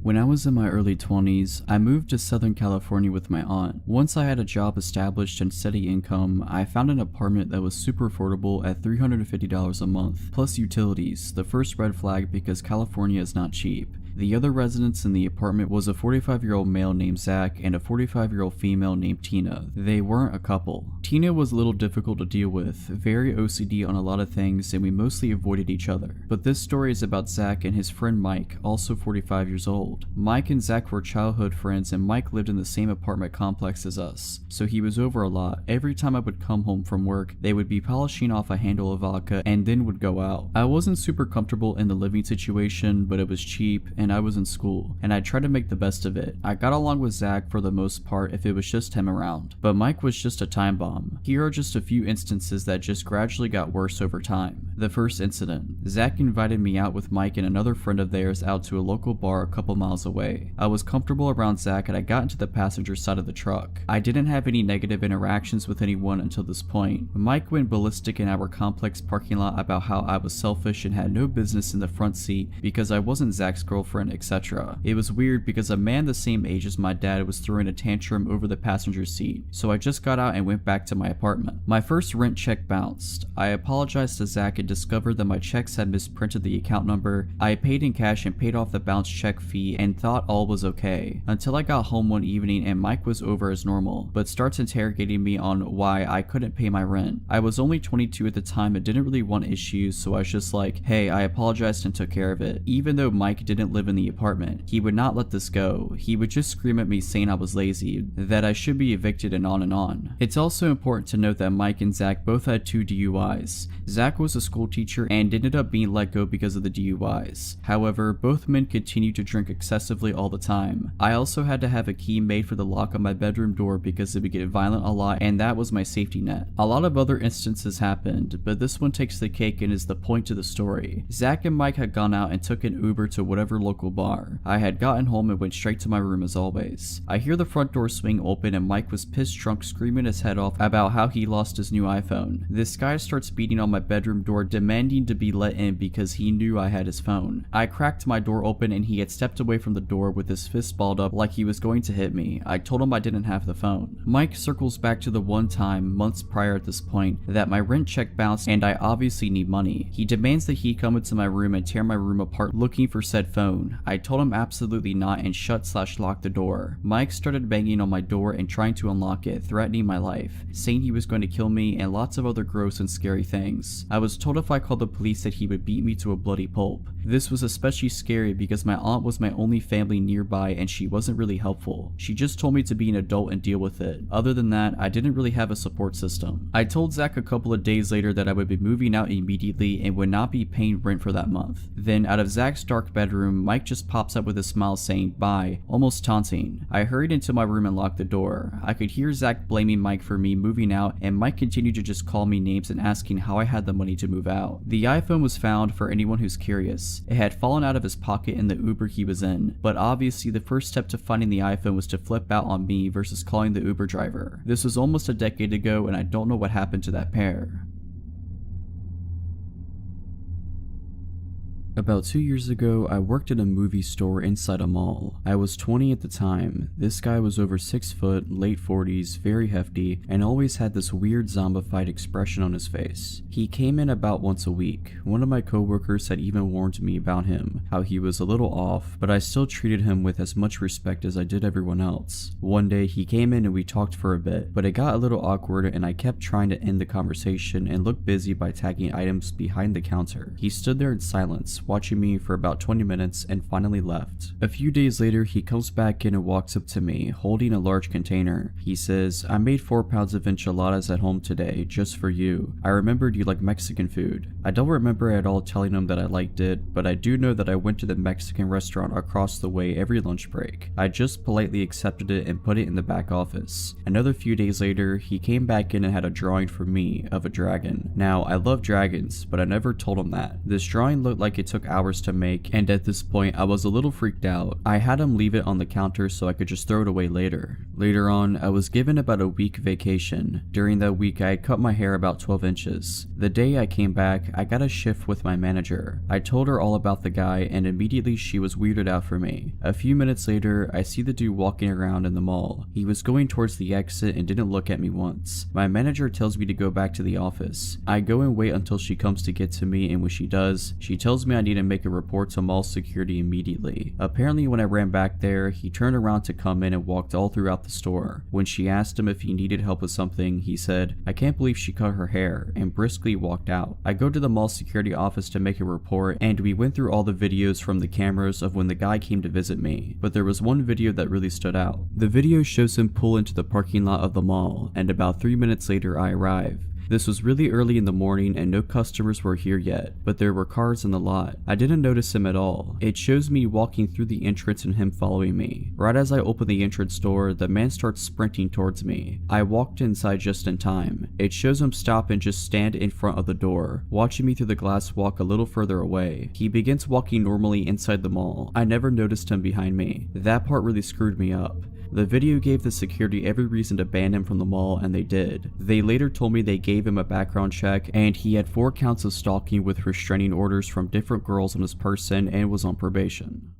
When I was in my early 20s, I moved to Southern California with my aunt. Once I had a job established and steady income, I found an apartment that was super affordable at $350 a month, plus utilities, the first red flag because California is not cheap. The other residents in the apartment was a 45-year-old male named Zach and a 45-year-old female named Tina. They weren't a couple. Tina was a little difficult to deal with, very OCD on a lot of things, and we mostly avoided each other. But this story is about Zach and his friend Mike, also 45 years old. Mike and Zach were childhood friends, and Mike lived in the same apartment complex as us, so he was over a lot. Every time I would come home from work, they would be polishing off a handle of vodka and then would go out. I wasn't super comfortable in the living situation, but it was cheap, and I was in school, and I tried to make the best of it. I got along with Zach for the most part if it was just him around, but Mike was just a time bomb. Here are just a few instances that just gradually got worse over time. The first incident. Zach invited me out with Mike and another friend of theirs out to a local bar a couple miles away. I was comfortable around Zach and I got into the passenger side of the truck. I didn't have any negative interactions with anyone until this point. Mike went ballistic in our complex parking lot about how I was selfish and had no business in the front seat because I wasn't Zach's girlfriend, etc. It was weird because a man the same age as my dad was throwing a tantrum over the passenger seat, so I just got out and went back to my apartment. My first rent check bounced. I apologized to Zach and discovered that my checks had misprinted the account number. I paid in cash and paid off the bounce check fee and thought all was okay, until I got home one evening and Mike was over as normal, but starts interrogating me on why I couldn't pay my rent. I was only 22 at the time and didn't really want issues, so I was just like, hey, I apologized and took care of it. Even though Mike didn't live live in the apartment. He would not let this go. He would just scream at me saying I was lazy, that I should be evicted, and on and on. It's also important to note that Mike and Zach both had 2 DUIs. Zach was a school teacher and ended up being let go because of the DUIs. However, both men continued to drink excessively all the time. I also had to have a key made for the lock on my bedroom door because it would get violent a lot, and that was my safety net. A lot of other instances happened, but this one takes the cake and is the point to the story. Zach and Mike had gone out and took an Uber to whatever local bar. I had gotten home and went straight to my room as always. I hear the front door swing open and Mike was pissed drunk, screaming his head off about how he lost his new iPhone. This guy starts beating on my bedroom door, demanding to be let in because he knew I had his phone. I cracked my door open and he had stepped away from the door with his fist balled up like he was going to hit me. I told him I didn't have the phone. Mike circles back to the one time, months prior at this point, that my rent check bounced and I obviously need money. He demands that he come into my room and tear my room apart looking for said phone. I told him absolutely not and shut/locked the door. Mike started banging on my door and trying to unlock it, threatening my life, saying he was going to kill me and lots of other gross and scary things. I was told if I called the police that he would beat me to a bloody pulp. This was especially scary because my aunt was my only family nearby and she wasn't really helpful. She just told me to be an adult and deal with it. Other than that, I didn't really have a support system. I told Zach a couple of days later that I would be moving out immediately and would not be paying rent for that month. Then out of Zach's dark bedroom, Mike just pops up with a smile saying bye, almost taunting. I hurried into my room and locked the door. I could hear Zach blaming Mike for me moving out and Mike continued to just call me names and asking how I had the money to move out. The iPhone was found for anyone who's curious. It had fallen out of his pocket in the Uber he was in, but obviously the first step to finding the iPhone was to flip out on me versus calling the Uber driver. This was almost a decade ago and I don't know what happened to that pair. About 2 years ago, I worked at a movie store inside a mall. I was 20 at the time. This guy was over 6 foot, late 40s, very hefty, and always had this weird zombified expression on his face. He came in about once a week. One of my coworkers had even warned me about him, how he was a little off, but I still treated him with as much respect as I did everyone else. One day, he came in and we talked for a bit, but it got a little awkward and I kept trying to end the conversation and look busy by tagging items behind the counter. He stood there in silence, watching me for about 20 minutes and finally left. A few days later, he comes back in and walks up to me, holding a large container. He says, "I made 4 pounds of enchiladas at home today, just for you. I remembered you like Mexican food." I don't remember at all telling him that I liked it, but I do know that I went to the Mexican restaurant across the way every lunch break. I just politely accepted it and put it in the back office. Another few days later, he came back in and had a drawing for me of a dragon. Now, I love dragons, but I never told him that. This drawing looked like it took hours to make, and at this point I was a little freaked out. I had him leave it on the counter so I could just throw it away later. Later on, I was given about a week vacation. During that week, I had cut my hair about 12 inches. The day I came back, I got a shift with my manager. I told her all about the guy and immediately she was weirded out for me. A few minutes later, I see the dude walking around in the mall. He was going towards the exit and didn't look at me once. My manager tells me to go back to the office. I go and wait until she comes to get to me, and when she does, she tells me I need to make a report to mall security immediately. Apparently when I ran back there, he turned around to come in and walked all throughout the store. When she asked him if he needed help with something, he said, "I can't believe she cut her hair," and briskly walked out. I go to the mall security office to make a report, and we went through all the videos from the cameras of when the guy came to visit me, but there was one video that really stood out. The video shows him pull into the parking lot of the mall, and about 3 minutes later I arrive. This was really early in the morning and no customers were here yet, but there were cars in the lot. I didn't notice him at all. It shows me walking through the entrance and him following me. Right as I open the entrance door, the man starts sprinting towards me. I walked inside just in time. It shows him stop and just stand in front of the door, watching me through the glass walk a little further away. He begins walking normally inside the mall. I never noticed him behind me. That part really screwed me up. The video gave the security every reason to ban him from the mall, and they did. They later told me they gave him a background check, and he had 4 counts of stalking with restraining orders from different girls on his person and was on probation.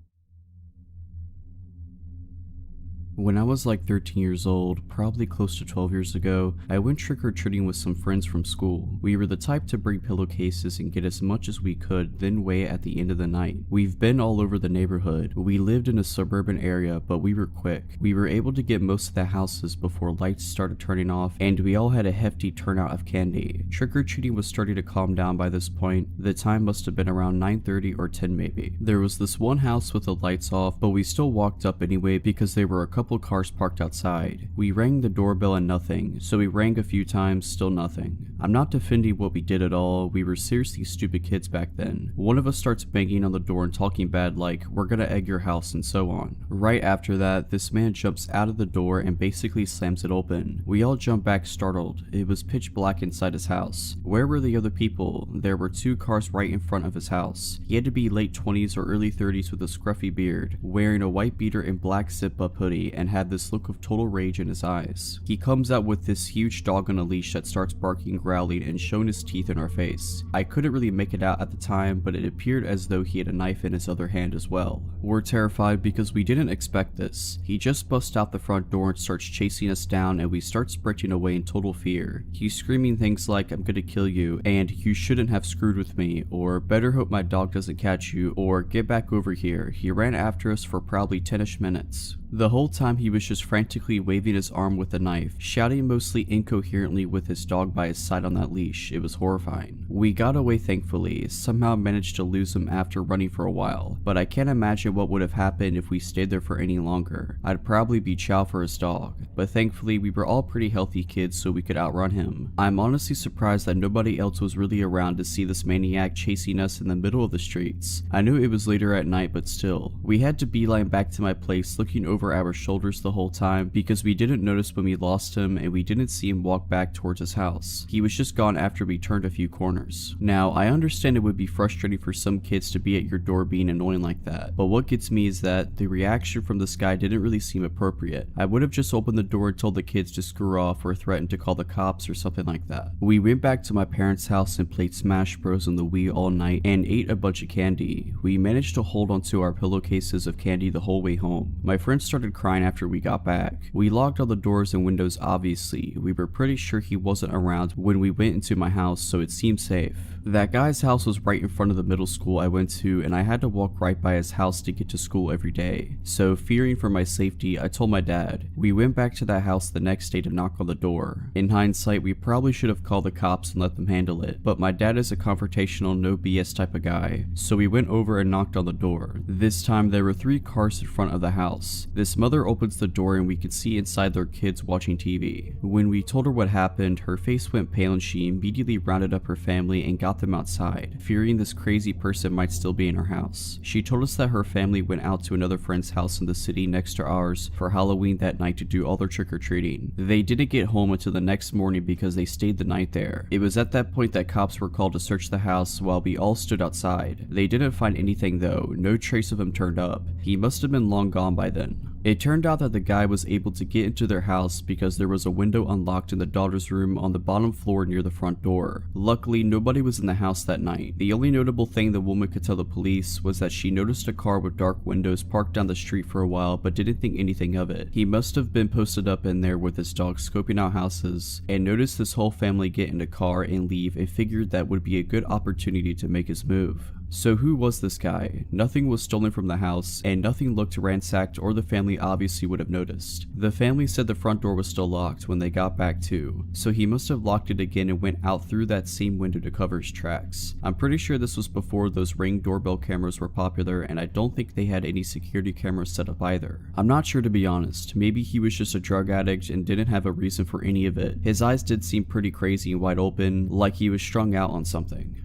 When I was like 13 years old, probably close to 12 years ago, I went trick-or-treating with some friends from school. We were the type to bring pillowcases and get as much as we could, then wait at the end of the night. We've been all over the neighborhood. We lived in a suburban area, but we were quick. We were able to get most of the houses before lights started turning off, and we all had a hefty turnout of candy. Trick-or-treating was starting to calm down by this point. The time must have been around 9:30 or 10 maybe. There was this one house with the lights off, but we still walked up anyway because there were a couple cars parked outside. We rang the doorbell and nothing, so we rang a few times, still nothing. I'm not defending what we did at all, we were seriously stupid kids back then. One of us starts banging on the door and talking bad like, "We're gonna egg your house," and so on. Right after that, this man jumps out of the door and basically slams it open. We all jump back startled. It was pitch black inside his house. Where were the other people? There were two cars right in front of his house. He had to be late 20s or early 30s with a scruffy beard, wearing a white beater and black zip-up hoodie, and had this look of total rage in his eyes. He comes out with this huge dog on a leash that starts barking, growling, and showing his teeth in our face. I couldn't really make it out at the time, but it appeared as though he had a knife in his other hand as well. We're terrified because we didn't expect this. He just busts out the front door and starts chasing us down, and we start sprinting away in total fear. He's screaming things like, "I'm gonna kill you," and "You shouldn't have screwed with me," or "Better hope my dog doesn't catch you," or "Get back over here." He ran after us for probably 10ish minutes. The whole time he was just frantically waving his arm with a knife, shouting mostly incoherently with his dog by his side on that leash. It was horrifying. We got away thankfully, somehow managed to lose him after running for a while, but I can't imagine what would have happened if we stayed there for any longer. I'd probably be chow for his dog, but thankfully we were all pretty healthy kids so we could outrun him. I'm honestly surprised that nobody else was really around to see this maniac chasing us in the middle of the streets. I knew it was later at night, but still. We had to beeline back to my place looking over our shoulders the whole time because we didn't notice when we lost him and we didn't see him walk back towards his house. He was just gone after we turned a few corners. Now, I understand it would be frustrating for some kids to be at your door being annoying like that, but what gets me is that the reaction from this guy didn't really seem appropriate. I would have just opened the door and told the kids to screw off or threatened to call the cops or something like that. We went back to my parents' house and played Smash Bros on the Wii all night and ate a bunch of candy. We managed to hold onto our pillowcases of candy the whole way home. My friends started crying after we got back. We locked all the doors and windows obviously. We were pretty sure he wasn't around when we went into my house, so it seemed safe. That guy's house was right in front of the middle school I went to, and I had to walk right by his house to get to school every day. So fearing for my safety, I told my dad. We went back to that house the next day to knock on the door. In hindsight, we probably should have called the cops and let them handle it, but my dad is a confrontational, no BS type of guy, so we went over and knocked on the door. This time there were 3 cars in front of the house. This mother opens the door and we could see inside their kids watching TV. When we told her what happened, her face went pale and she immediately rounded up her family and got them outside, fearing this crazy person might still be in her house. She told us that her family went out to another friend's house in the city next to ours for Halloween that night to do all their trick-or-treating. They didn't get home until the next morning because they stayed the night there. It was at that point that cops were called to search the house while we all stood outside. They didn't find anything though, no trace of him turned up. He must have been long gone by then. It turned out that the guy was able to get into their house because there was a window unlocked in the daughter's room on the bottom floor near the front door. Luckily, nobody was in the house that night. The only notable thing the woman could tell the police was that she noticed a car with dark windows parked down the street for a while but didn't think anything of it. He must have been posted up in there with his dog scoping out houses and noticed this whole family get in a car and leave and figured that would be a good opportunity to make his move. So who was this guy? Nothing was stolen from the house, and nothing looked ransacked or the family obviously would have noticed. The family said the front door was still locked when they got back too, so he must have locked it again and went out through that same window to cover his tracks. I'm pretty sure this was before those Ring doorbell cameras were popular, and I don't think they had any security cameras set up either. I'm not sure to be honest, maybe he was just a drug addict and didn't have a reason for any of it. His eyes did seem pretty crazy and wide open, like he was strung out on something.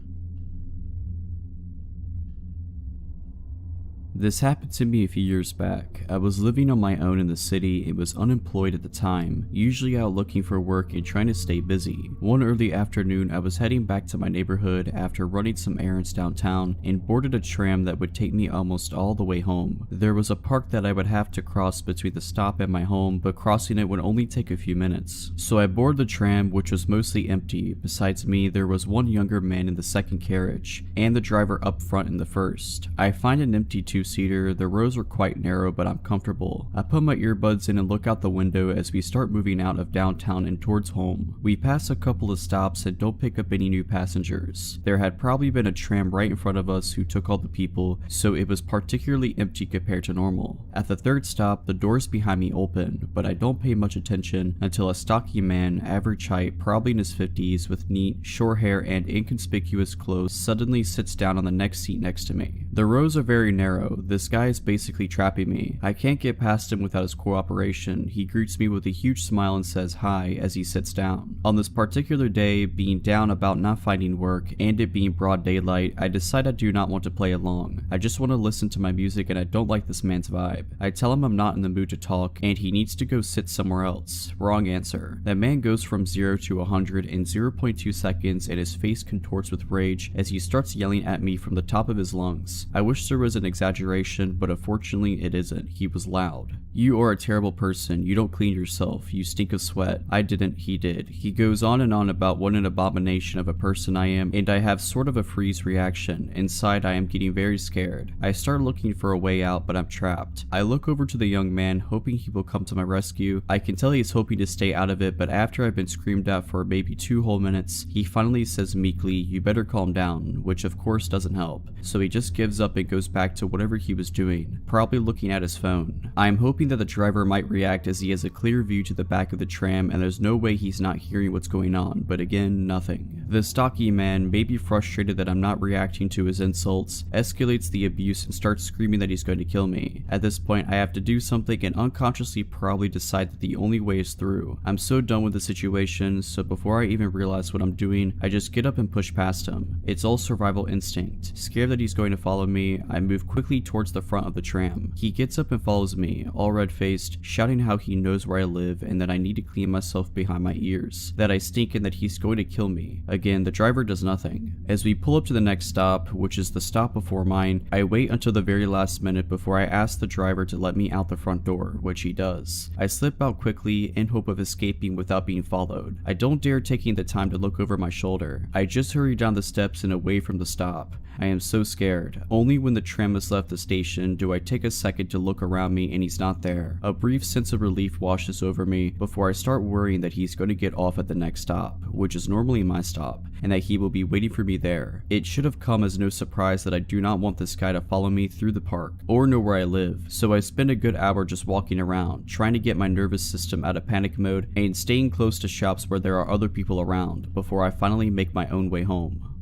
This happened to me a few years back. I was living on my own in the city and was unemployed at the time, usually out looking for work and trying to stay busy. One early afternoon, I was heading back to my neighborhood after running some errands downtown and boarded a tram that would take me almost all the way home. There was a park that I would have to cross between the stop and my home, but crossing it would only take a few minutes. So I boarded the tram, which was mostly empty. Besides me, there was one younger man in the second carriage, and the driver up front in the first. I find an empty 2 two-seater. The rows are quite narrow, but I'm comfortable. I put my earbuds in and look out the window as we start moving out of downtown and towards home. We pass a couple of stops and don't pick up any new passengers. There had probably been a tram right in front of us who took all the people, so it was particularly empty compared to normal. At the third stop, the doors behind me open, but I don't pay much attention until a stocky man, average height, probably in his 50s, with neat, short hair and inconspicuous clothes, suddenly sits down on the next seat next to me. The rows are very narrow. This guy is basically trapping me. I can't get past him without his cooperation. He greets me with a huge smile and says hi as he sits down. On this particular day, being down about not finding work and it being broad daylight, I decide I do not want to play along. I just want to listen to my music and I don't like this man's vibe. I tell him I'm not in the mood to talk and he needs to go sit somewhere else. Wrong answer. That man goes from 0 to 100 in 0.2 seconds and his face contorts with rage as he starts yelling at me from the top of his lungs. I wish there was an exaggeration, but unfortunately it isn't. He was loud. You are a terrible person. You don't clean yourself. You stink of sweat. I didn't, he did. He goes on and on about what an abomination of a person I am, and I have sort of a freeze reaction. Inside I am getting very scared. I start looking for a way out, but I'm trapped. I look over to the young man, hoping he will come to my rescue. I can tell he's hoping to stay out of it, but after I've been screamed at for maybe 2 whole minutes, he finally says meekly, "You better calm down," which of course doesn't help. So he just gives up and goes back to whatever he was doing, probably looking at his phone. I am hoping that the driver might react as he has a clear view to the back of the tram and there's no way he's not hearing what's going on, but again, nothing. The stocky man, maybe frustrated that I'm not reacting to his insults, escalates the abuse and starts screaming that he's going to kill me. At this point, I have to do something and unconsciously probably decide that the only way is through. I'm so done with the situation, so before I even realize what I'm doing, I just get up and push past him. It's all survival instinct. Scared that he's going to follow me, I move quickly towards the front of the tram. He gets up and follows me, all red-faced, shouting how he knows where I live and that I need to clean myself behind my ears, that I stink and that he's going to kill me. Again, the driver does nothing. As we pull up to the next stop, which is the stop before mine, I wait until the very last minute before I ask the driver to let me out the front door, which he does. I slip out quickly in hope of escaping without being followed. I don't dare taking the time to look over my shoulder. I just hurry down the steps and away from the stop. I am so scared. Only when the tram has left the station do I take a second to look around me and he's not there. A brief sense of relief washes over me before I start worrying that he's going to get off at the next stop, which is normally my stop, and that he will be waiting for me there. It should have come as no surprise that I do not want this guy to follow me through the park or know where I live, so I spend a good hour just walking around, trying to get my nervous system out of panic mode and staying close to shops where there are other people around before I finally make my own way home.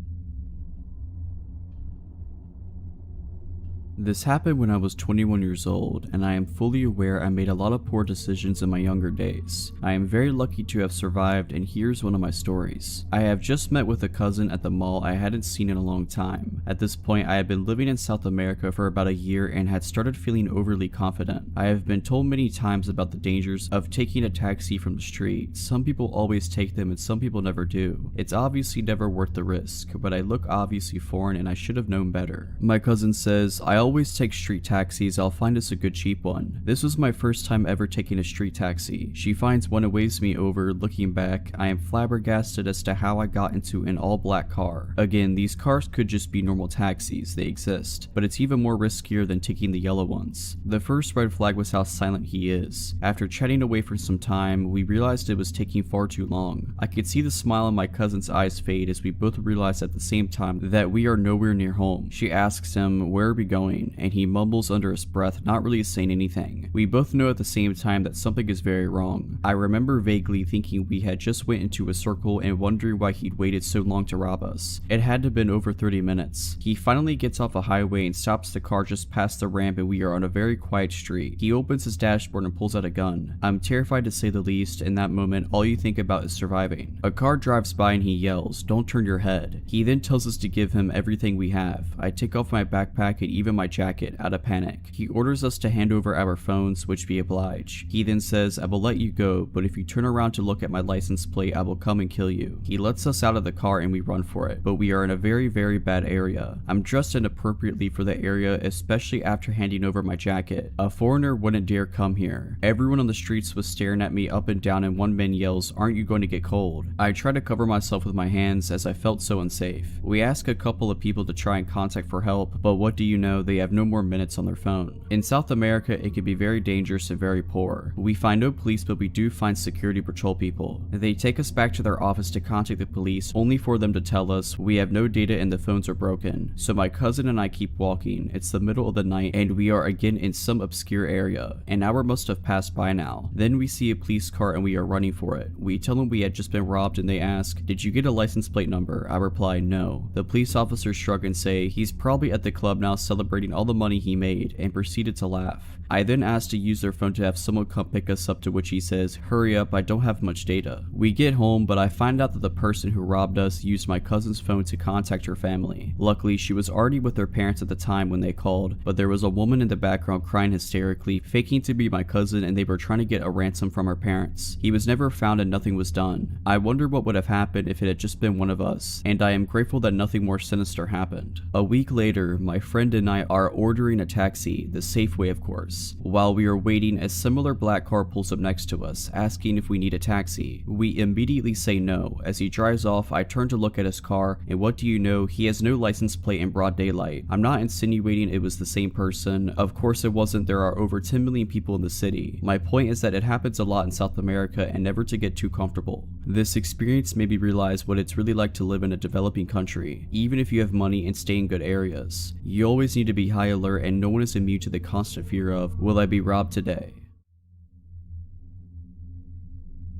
This happened when I was 21 years old, and I am fully aware I made a lot of poor decisions in my younger days. I am very lucky to have survived, and here's one of my stories. I have just met with a cousin at the mall I hadn't seen in a long time. At this point, I had been living in South America for about a year and had started feeling overly confident. I have been told many times about the dangers of taking a taxi from the street. Some people always take them and some people never do. It's obviously never worth the risk, but I look obviously foreign and I should have known better. My cousin says, "I always take street taxis, I'll find us a good cheap one." This was my first time ever taking a street taxi. She finds one and waves me over. Looking back, I am flabbergasted as to how I got into an all-black car. Again, these cars could just be normal taxis, they exist, but it's even more riskier than taking the yellow ones. The first red flag was how silent he is. After chatting away for some time, we realized it was taking far too long. I could see the smile in my cousin's eyes fade as we both realized at the same time that we are nowhere near home. She asks him, "Where are we going?" and he mumbles under his breath, not really saying anything. We both know at the same time that something is very wrong. I remember vaguely thinking we had just went into a circle and wondering why he'd waited so long to rob us. It had to have been over 30 minutes. He finally gets off a highway and stops the car just past the ramp, and we are on a very quiet street. He opens his dashboard and pulls out a gun. I'm terrified to say the least. In that moment, all you think about is surviving. A car drives by and he yells, "Don't turn your head." He then tells us to give him everything we have. I take off my backpack and even my jacket out of panic. He orders us to hand over our phones, which we oblige. He then says, "I will let you go, but if you turn around to look at my license plate, I will come and kill you." He lets us out of the car and we run for it, but we are in a very, very bad area. I'm dressed inappropriately for the area, especially after handing over my jacket. A foreigner wouldn't dare come here. Everyone on the streets was staring at me up and down, and one man yells, "Aren't you going to get cold?" I try to cover myself with my hands as I felt so unsafe. We ask a couple of people to try and contact for help, but what do you know, they they have no more minutes on their phone. In South America, it can be very dangerous and very poor. We find no police, but we do find security patrol people. They take us back to their office to contact the police, only for them to tell us we have no data and the phones are broken. So my cousin and I keep walking. It's the middle of the night and we are again in some obscure area. An hour must have passed by now. Then we see a police car and we are running for it. We tell them we had just been robbed and they ask, "Did you get a license plate number?" I reply, "No." The police officers shrug and say he's probably at the club now celebrating all the money he made, and proceeded to laugh. I then asked to use their phone to have someone come pick us up, to which he says, "Hurry up, I don't have much data." We get home, but I find out that the person who robbed us used my cousin's phone to contact her family. Luckily, she was already with her parents at the time when they called, but there was a woman in the background crying hysterically, faking to be my cousin, and they were trying to get a ransom from her parents. He was never found and nothing was done. I wonder what would have happened if it had just been one of us, and I am grateful that nothing more sinister happened. A week later, my friend and I are ordering a taxi, the safe way of course. While we are waiting, a similar black car pulls up next to us, asking if we need a taxi. We immediately say no. As he drives off, I turn to look at his car, and what do you know, he has no license plate in broad daylight. I'm not insinuating it was the same person. Of course it wasn't. There are over 10 million people in the city. My point is that it happens a lot in South America, and never to get too comfortable. This experience made me realize what it's really like to live in a developing country, even if you have money and stay in good areas. You always need to be high alert, and no one is immune to the constant fear of, will I be robbed today?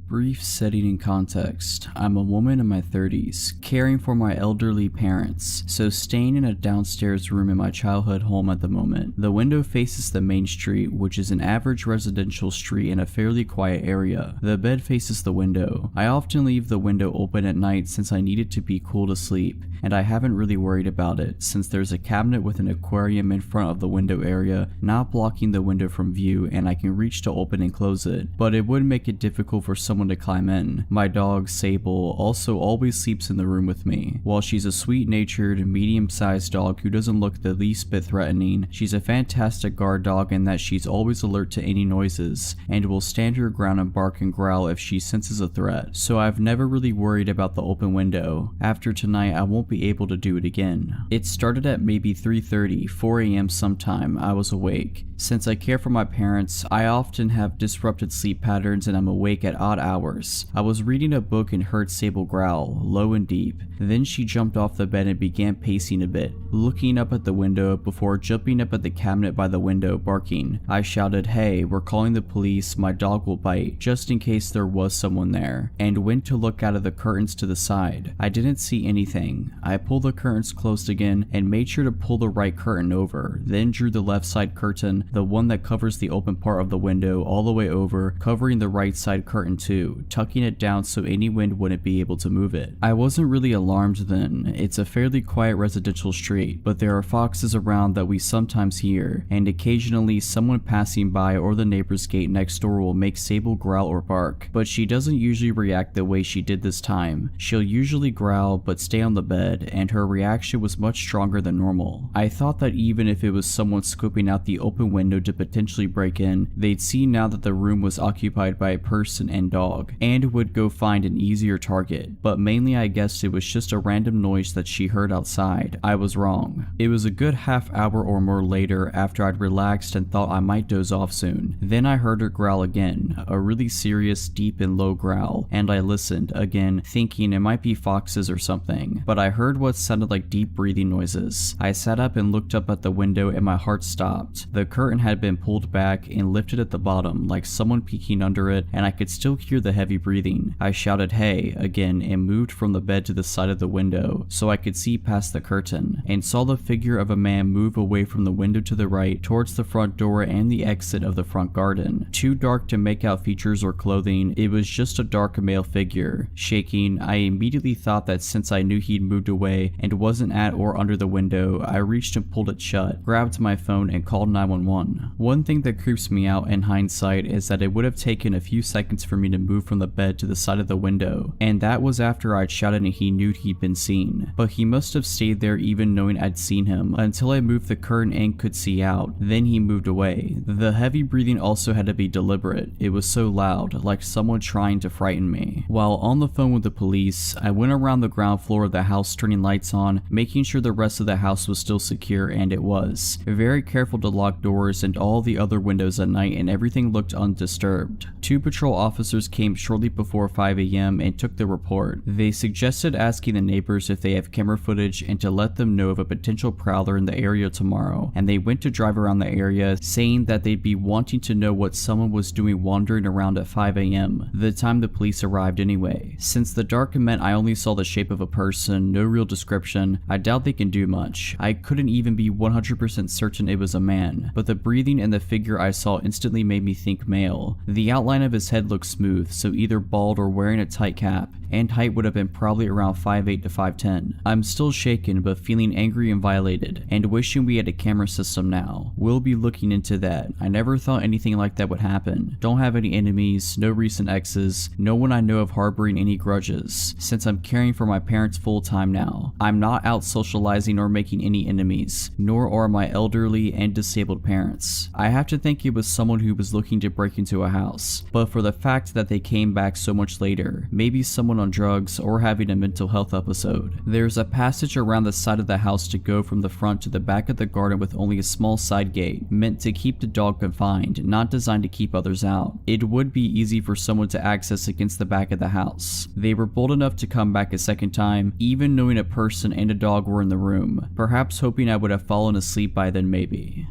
Brief setting and context. I'm a woman in my 30s, caring for my elderly parents, so staying in a downstairs room in my childhood home at the moment. The window faces the main street, which is an average residential street in a fairly quiet area. The bed faces the window. I often leave the window open at night since I need it to be cool to sleep, and I haven't really worried about it since there's a cabinet with an aquarium in front of the window area, not blocking the window from view, and I can reach to open and close it, but it would make it difficult for someone to climb in. My dog, Sable, also always sleeps in the room with me. While she's a sweet-natured, medium-sized dog who doesn't look the least bit threatening, she's a fantastic guard dog in that she's always alert to any noises, and will stand her ground and bark and growl if she senses a threat, so I've never really worried about the open window. After tonight, I won't be able to do it again. It started at maybe 3:30, 4 a.m. sometime. I was awake. Since I care for my parents, I often have disrupted sleep patterns and I'm awake at odd hours. I was reading a book and heard Sable growl, low and deep. Then she jumped off the bed and began pacing a bit, looking up at the window before jumping up at the cabinet by the window, barking. I shouted, "Hey, we're calling the police, my dog will bite," just in case there was someone there, and went to look out of the curtains to the side. I didn't see anything. I pulled the curtains closed again and made sure to pull the right curtain over, then drew the left side curtain, the one that covers the open part of the window, all the way over, covering the right side curtain too, tucking it down so any wind wouldn't be able to move it. I wasn't really alarmed then. It's a fairly quiet residential street, but there are foxes around that we sometimes hear, and occasionally someone passing by or the neighbor's gate next door will make Sable growl or bark, but she doesn't usually react the way she did this time. She'll usually growl but stay on the bed, and her reaction was much stronger than normal. I thought that even if it was someone scoping out the open window to potentially break in, they'd see now that the room was occupied by a person and dog, and would go find an easier target, but mainly I guessed it was just a random noise that she heard outside. I was wrong. It was a good half hour or more later after I'd relaxed and thought I might doze off soon. Then I heard her growl again, a really serious, deep and low growl, and I listened, again, thinking it might be foxes or something, but I heard what sounded like deep breathing noises. I sat up and looked up at the window and my heart stopped. The curtain had been pulled back and lifted at the bottom, like someone peeking under it, and I could still hear the heavy breathing. I shouted, "Hey," again, and moved from the bed to the side of the window so I could see past the curtain, and saw the figure of a man move away from the window to the right towards the front door and the exit of the front garden. Too dark to make out features or clothing, it was just a dark male figure. Shaking, I immediately thought that since I knew he'd moved away and wasn't at or under the window, I reached and pulled it shut, grabbed my phone and called 911. One thing that creeps me out in hindsight is that it would have taken a few seconds for me to moved from the bed to the side of the window, and that was after I'd shouted and he knew he'd been seen. But he must have stayed there even knowing I'd seen him until I moved the curtain and could see out. Then he moved away. The heavy breathing also had to be deliberate. It was so loud, like someone trying to frighten me. While on the phone with the police, I went around the ground floor of the house turning lights on, making sure the rest of the house was still secure, and it was. Very careful to lock doors and all the other windows at night, and everything looked undisturbed. 2 patrol officers came shortly before 5 a.m. and took the report. They suggested asking the neighbors if they have camera footage and to let them know of a potential prowler in the area tomorrow, and they went to drive around the area, saying that they'd be wanting to know what someone was doing wandering around at 5 a.m., the time the police arrived anyway. Since the dark meant I only saw the shape of a person, no real description, I doubt they can do much. I couldn't even be 100% certain it was a man, but the breathing and the figure I saw instantly made me think male. The outline of his head looked smooth, so either bald or wearing a tight cap, and height would have been probably around 5'8" to 5'10". I'm still shaken but feeling angry and violated, and wishing we had a camera system now. We'll be looking into that. I never thought anything like that would happen. Don't have any enemies, no recent exes, no one I know of harboring any grudges, since I'm caring for my parents full time now. I'm not out socializing or making any enemies, nor are my elderly and disabled parents. I have to think it was someone who was looking to break into a house, but for the fact that they came back so much later, maybe someone on drugs or having a mental health episode. There's a passage around the side of the house to go from the front to the back of the garden with only a small side gate, meant to keep the dog confined, not designed to keep others out. It would be easy for someone to access against the back of the house. They were bold enough to come back a second time, even knowing a person and a dog were in the room, perhaps hoping I would have fallen asleep by then maybe.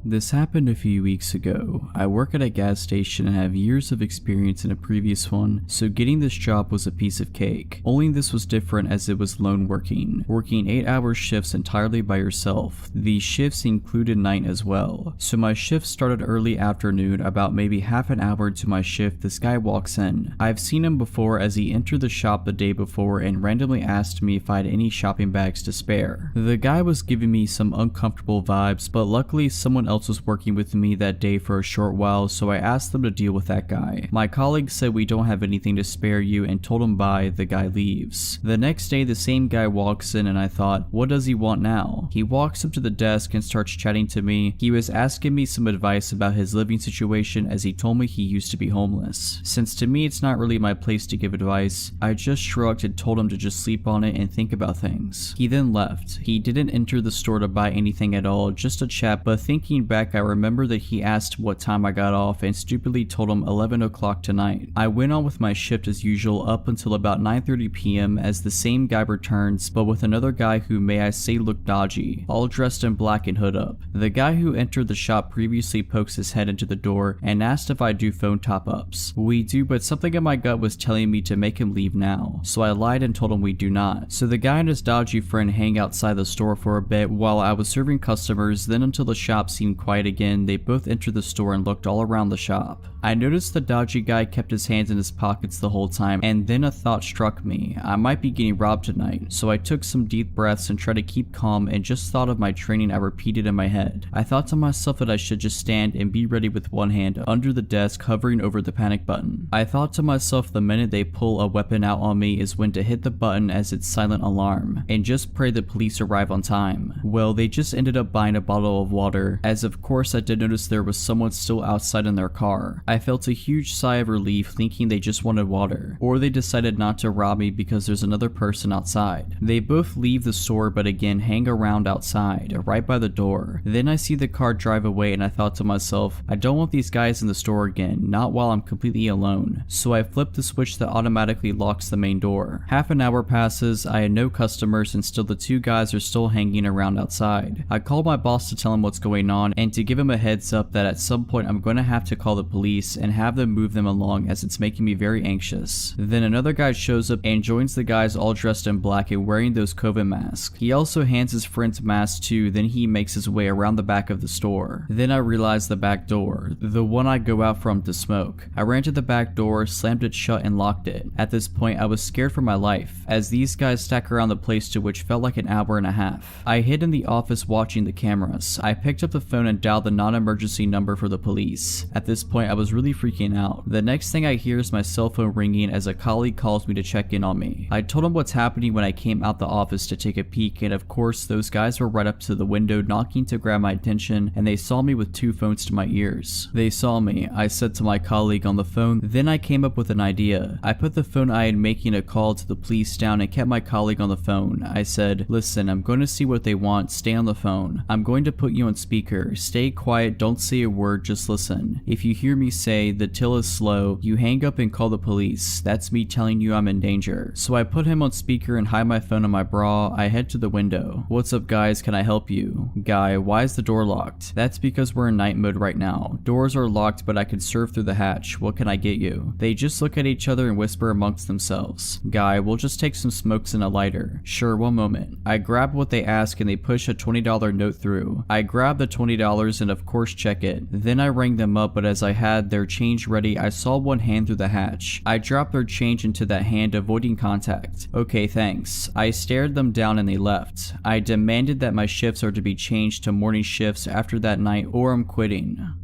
This happened a few weeks ago. I work at a gas station and have years of experience in a previous one, so getting this job was a piece of cake. Only this was different as it was lone working 8-hour shifts entirely by yourself. These shifts included night as well. So my shift started early afternoon. About maybe half an hour into my shift, this guy walks in. I've seen him before as he entered the shop the day before and randomly asked me if I had any shopping bags to spare. The guy was giving me some uncomfortable vibes, but luckily someone else was working with me that day for a short while, so I asked them to deal with that guy. My colleague said we don't have anything to spare you and told him bye. The guy leaves. The next day the same guy walks in and I thought, what does he want now? He walks up to the desk and starts chatting to me. He was asking me some advice about his living situation as he told me he used to be homeless. Since to me it's not really my place to give advice, I just shrugged and told him to just sleep on it and think about things. He then left. He didn't enter the store to buy anything at all, just a chat, but thinking back I remember that he asked what time I got off and stupidly told him 11 o'clock tonight. I went on with my shift as usual up until about 9:30 p.m. as the same guy returns, but with another guy who may I say looked dodgy, all dressed in black and hood up. The guy who entered the shop previously pokes his head into the door and asked if I do phone top-ups. We do, but something in my gut was telling me to make him leave now, so I lied and told him we do not. So the guy and his dodgy friend hang outside the store for a bit while I was serving customers, then until the shop seemed quiet again, they both entered the store and looked all around the shop. I noticed the dodgy guy kept his hands in his pockets the whole time, and then a thought struck me. I might be getting robbed tonight, so I took some deep breaths and tried to keep calm and just thought of my training I repeated in my head. I thought to myself that I should just stand and be ready with one hand under the desk hovering over the panic button. I thought to myself the minute they pull a weapon out on me is when to hit the button as its silent alarm, and just pray the police arrive on time. Well, they just ended up buying a bottle of water, as of course I did notice there was someone still outside in their car. I felt a huge sigh of relief thinking they just wanted water, or they decided not to rob me because there's another person outside. They both leave the store but again hang around outside, right by the door. Then I see the car drive away and I thought to myself, I don't want these guys in the store again, not while I'm completely alone. So I flip the switch that automatically locks the main door. Half an hour passes, I had no customers and still the two guys are still hanging around outside. I called my boss to tell him what's going on and to give him a heads up that at some point I'm going to have to call the police and have them move them along as it's making me very anxious. Then another guy shows up and joins the guys all dressed in black and wearing those COVID masks. He also hands his friend's mask too, then he makes his way around the back of the store. Then I realized the back door, the one I go out from to smoke. I ran to the back door, slammed it shut and locked it. At this point I was scared for my life, as these guys stack around the place to which felt like an hour and a half. I hid in the office watching the cameras. I picked up the phone phone and dialed the non-emergency number for the police. At this point, I was really freaking out. The next thing I hear is my cell phone ringing as a colleague calls me to check in on me. I told him what's happening when I came out the office to take a peek, and of course, those guys were right up to the window knocking to grab my attention, and they saw me with 2 phones to my ears. They saw me, I said to my colleague on the phone. Then I came up with an idea. I put the phone I had making a call to the police down and kept my colleague on the phone. I said, listen, I'm going to see what they want, stay on the phone. I'm going to put you on speaker. Stay quiet, don't say a word, just listen. If you hear me say the till is slow, you hang up and call the police. That's me telling you I'm in danger. So I put him on speaker and hide my phone in my bra. I head to the window. What's up guys, can I help you? Guy, why is the door locked? That's because we're in night mode right now. Doors are locked but I can surf through the hatch. What can I get you? They just look at each other and whisper amongst themselves. Guy, we'll just take some smokes and a lighter. Sure, one moment. I grab what they ask and they push a $20 note through. I grab the $20 and of course check it. Then I rang them up, but as I had their change ready, I saw one hand through the hatch. I dropped their change into that hand, avoiding contact. Okay, thanks. I stared them down and they left. I demanded that my shifts are to be changed to morning shifts after that night or I'm quitting.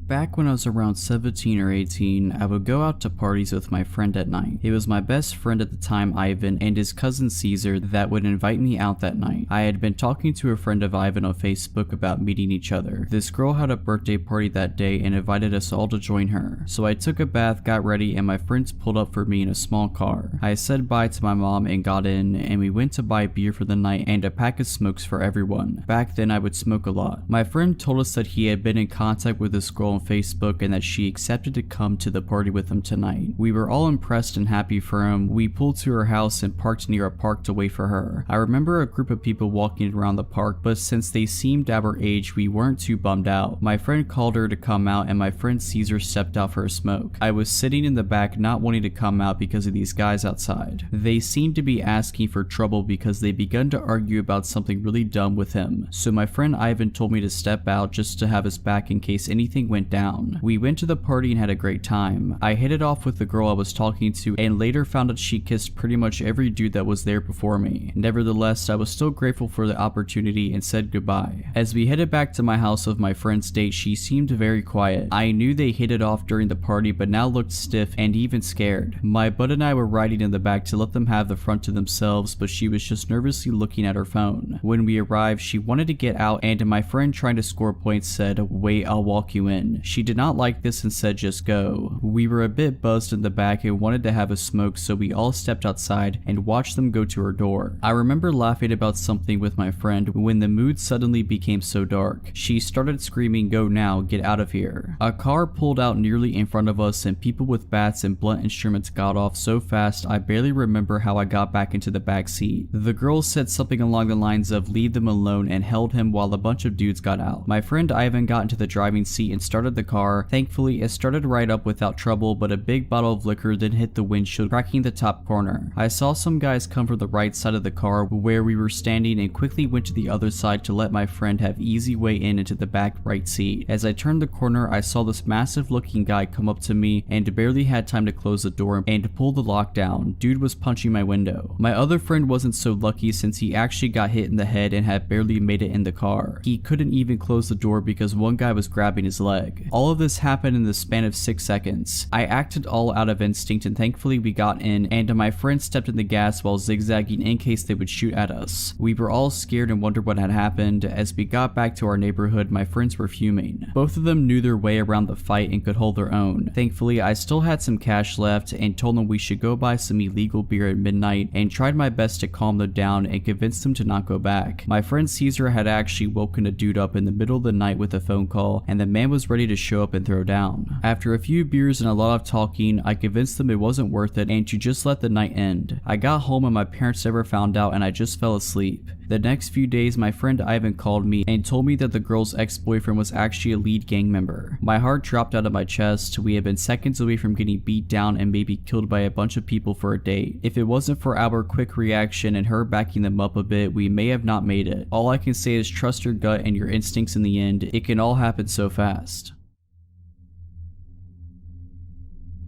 Back when I was around 17 or 18, I would go out to parties with my friend at night. It was my best friend at the time, Ivan, and his cousin Caesar that would invite me out that night. I had been talking to a friend of Ivan on Facebook about meeting each other. This girl had a birthday party that day and invited us all to join her. So I took a bath, got ready, and my friends pulled up for me in a small car. I said bye to my mom and got in, and we went to buy beer for the night and a pack of smokes for everyone. Back then I would smoke a lot. My friend told us that he had been in contact with this girl on Facebook and that she accepted to come to the party with him tonight. We were all impressed and happy for him. We pulled to her house and parked near a park to wait for her. I remember a group of people walking around the park, but since they seemed our age, we weren't too bummed out. My friend called her to come out and my friend Caesar stepped out for a smoke. I was sitting in the back not wanting to come out because of these guys outside. They seemed to be asking for trouble because they begun to argue about something really dumb with him. So my friend Ivan told me to step out just to have his back in case anything went down. We went to the party and had a great time. I hit it off with the girl I was talking to and later found out she kissed pretty much every dude that was there before me. Nevertheless, I was still grateful for the opportunity and said goodbye. As we headed back to my house of my friend's date, she seemed very quiet. I knew they hit it off during the party but now looked stiff and even scared. My bud and I were riding in the back to let them have the front to themselves, but she was just nervously looking at her phone. When we arrived, she wanted to get out and my friend, trying to score points, said, "Wait, I'll walk you in." She did not like this and said just go. We were a bit buzzed in the back and wanted to have a smoke, so we all stepped outside and watched them go to her door. I remember laughing about something with my friend when the mood suddenly became so dark. She started screaming, "Go now, get out of here." A car pulled out nearly in front of us and people with bats and blunt instruments got off so fast I barely remember how I got back into the back seat. The girl said something along the lines of "leave them alone" and held him while a bunch of dudes got out. My friend Ivan got into the driving seat and started the car. Thankfully, it started right up without trouble, but a big bottle of liquor then hit the windshield, cracking the top corner. I saw some guys come from the right side of the car where we were standing and quickly went to the other side to let my friend have easy way in into the back right seat. As I turned the corner, I saw this massive looking guy come up to me and barely had time to close the door and pull the lock down. Dude was punching my window. My other friend wasn't so lucky since he actually got hit in the head and had barely made it in the car. He couldn't even close the door because one guy was grabbing his leg. All of this happened in the span of 6 seconds. I acted all out of instinct and thankfully we got in, and my friend stepped in the gas while zigzagging in case they would shoot at us. We were all scared and wondered what had happened. As we got back to our neighborhood, my friends were fuming. Both of them knew their way around the fight and could hold their own. Thankfully, I still had some cash left and told them we should go buy some illegal beer at midnight and tried my best to calm them down and convince them to not go back. My friend Caesar had actually woken a dude up in the middle of the night with a phone call and the man was ready to show up and throw down. After a few beers and a lot of talking, I convinced them it wasn't worth it and to just let the night end. I got home and my parents never found out and I just fell asleep. The next few days, my friend Ivan called me and told me that the girl's ex-boyfriend was actually a lead gang member. My heart dropped out of my chest. We had been seconds away from getting beat down and maybe killed by a bunch of people for a date. If it wasn't for our quick reaction and her backing them up a bit, we may have not made it. All I can say is trust your gut and your instincts in the end. It can all happen so fast.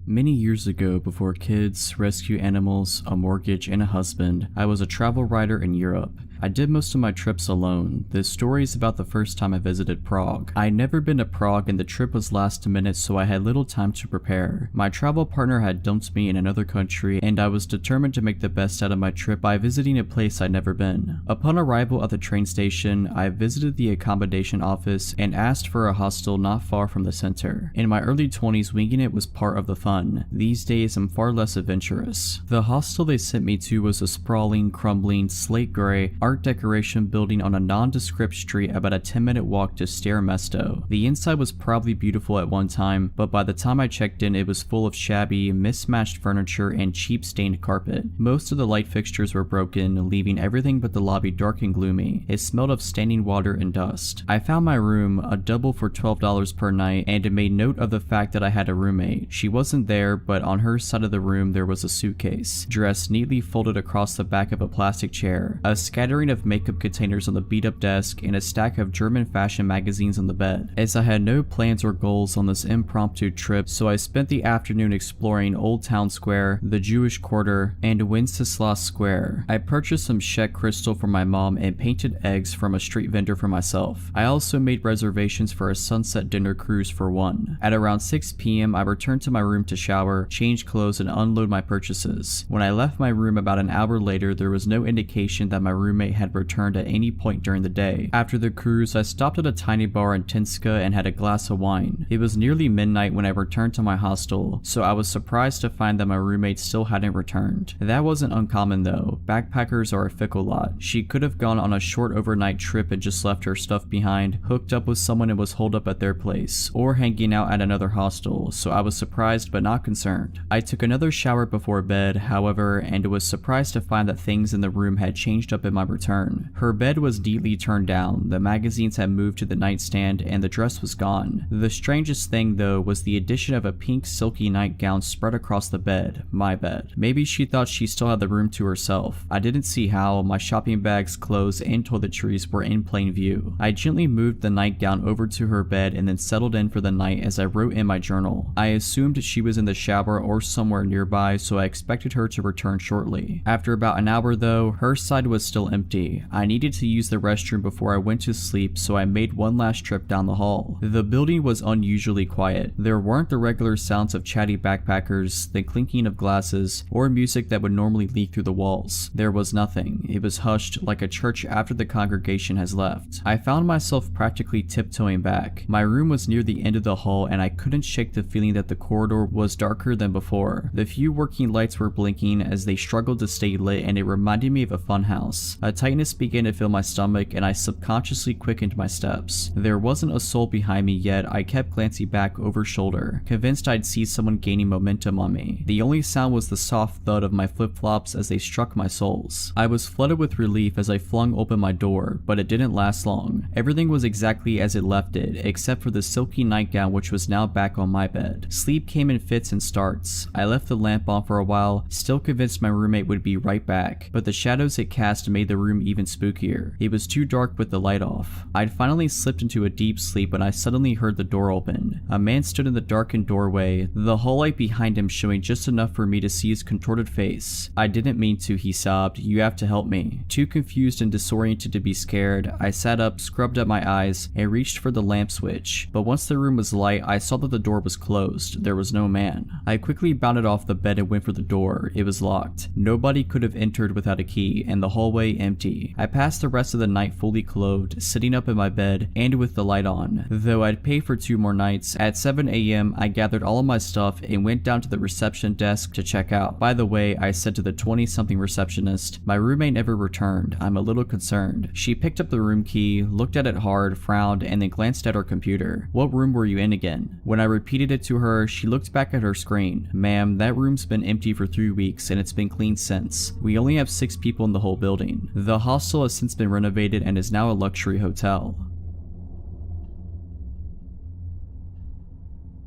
Many years ago, before kids, rescue animals, a mortgage, and a husband, I was a travel writer in Europe. I did most of my trips alone. This story is about the first time I visited Prague. I'd never been to Prague and the trip was last minute, so I had little time to prepare. My travel partner had dumped me in another country and I was determined to make the best out of my trip by visiting a place I'd never been. Upon arrival at the train station, I visited the accommodation office and asked for a hostel not far from the center. In my early 20s, winging it was part of the fun. These days, I'm far less adventurous. The hostel they sent me to was a sprawling, crumbling, slate gray, art decoration building on a nondescript street about a 10-minute walk to Stare Mesto. The inside was probably beautiful at one time, but by the time I checked in, it was full of shabby, mismatched furniture and cheap stained carpet. Most of the light fixtures were broken, leaving everything but the lobby dark and gloomy. It smelled of standing water and dust. I found my room, a double for $12 per night, and made note of the fact that I had a roommate. She wasn't there, but on her side of the room there was a suitcase, dressed neatly folded across the back of a plastic chair, a scattering of makeup containers on the beat-up desk, and a stack of German fashion magazines on the bed. As I had no plans or goals on this impromptu trip, so I spent the afternoon exploring Old Town Square, the Jewish Quarter, and Wenceslas Square. I purchased some Czech crystal for my mom and painted eggs from a street vendor for myself. I also made reservations for a sunset dinner cruise for one. At around 6 p.m. I returned to my room to shower, change clothes, and unload my purchases. When I left my room about an hour later, there was no indication that my roommate had returned at any point during the day. After the cruise, I stopped at a tiny bar in Tinska and had a glass of wine. It was nearly midnight when I returned to my hostel, so I was surprised to find that my roommate still hadn't returned. That wasn't uncommon though. Backpackers are a fickle lot. She could have gone on a short overnight trip and just left her stuff behind, hooked up with someone and was holed up at their place, or hanging out at another hostel, so I was surprised but not concerned. I took another shower before bed, however, and was surprised to find that things in the room had changed up in my return. Her bed was neatly turned down, the magazines had moved to the nightstand, and the dress was gone. The strangest thing though was the addition of a pink silky nightgown spread across the bed, my bed. Maybe she thought she still had the room to herself. I didn't see how. My shopping bags, clothes, and toiletries were in plain view. I gently moved the nightgown over to her bed and then settled in for the night as I wrote in my journal. I assumed she was in the shower or somewhere nearby, so I expected her to return shortly. After about an hour though, her side was still empty. I needed to use the restroom before I went to sleep, so I made one last trip down the hall. The building was unusually quiet. There weren't the regular sounds of chatty backpackers, the clinking of glasses, or music that would normally leak through the walls. There was nothing. It was hushed like a church after the congregation has left. I found myself practically tiptoeing back. My room was near the end of the hall and I couldn't shake the feeling that the corridor was darker than before. The few working lights were blinking as they struggled to stay lit and it reminded me of a funhouse. A tightness began to fill my stomach and I subconsciously quickened my steps. There wasn't a soul behind me yet. I kept glancing back over shoulder, convinced I'd see someone gaining momentum on me. The only sound was the soft thud of my flip-flops as they struck my soles. I was flooded with relief as I flung open my door, but it didn't last long. Everything was exactly as it left it, except for the silky nightgown which was now back on my bed. Sleep came in fits and starts. I left the lamp on for a while, still convinced my roommate would be right back, but the shadows it cast made the room even spookier. It was too dark with the light off. I'd finally slipped into a deep sleep when I suddenly heard the door open. A man stood in the darkened doorway, the hall light behind him showing just enough for me to see his contorted face. "I didn't mean to," he sobbed. "You have to help me." Too confused and disoriented to be scared, I sat up, scrubbed at my eyes, and reached for the lamp switch. But once the room was light, I saw that the door was closed. There was no man. I quickly bounded off the bed and went for the door. It was locked. Nobody could have entered without a key, and the hallway empty. I passed the rest of the night fully clothed, sitting up in my bed, and with the light on. Though I'd pay for 2 more nights, at 7 a.m. I gathered all of my stuff and went down to the reception desk to check out. By the way, I said to the 20-something receptionist, "My roommate never returned. I'm a little concerned." She picked up the room key, looked at it hard, frowned, and then glanced at her computer. "What room were you in again?" When I repeated it to her, she looked back at her screen. "Ma'am, that room's been empty for 3 weeks and it's been cleaned since. We only have 6 people in the whole building. The hostel has since been renovated and is now a luxury hotel."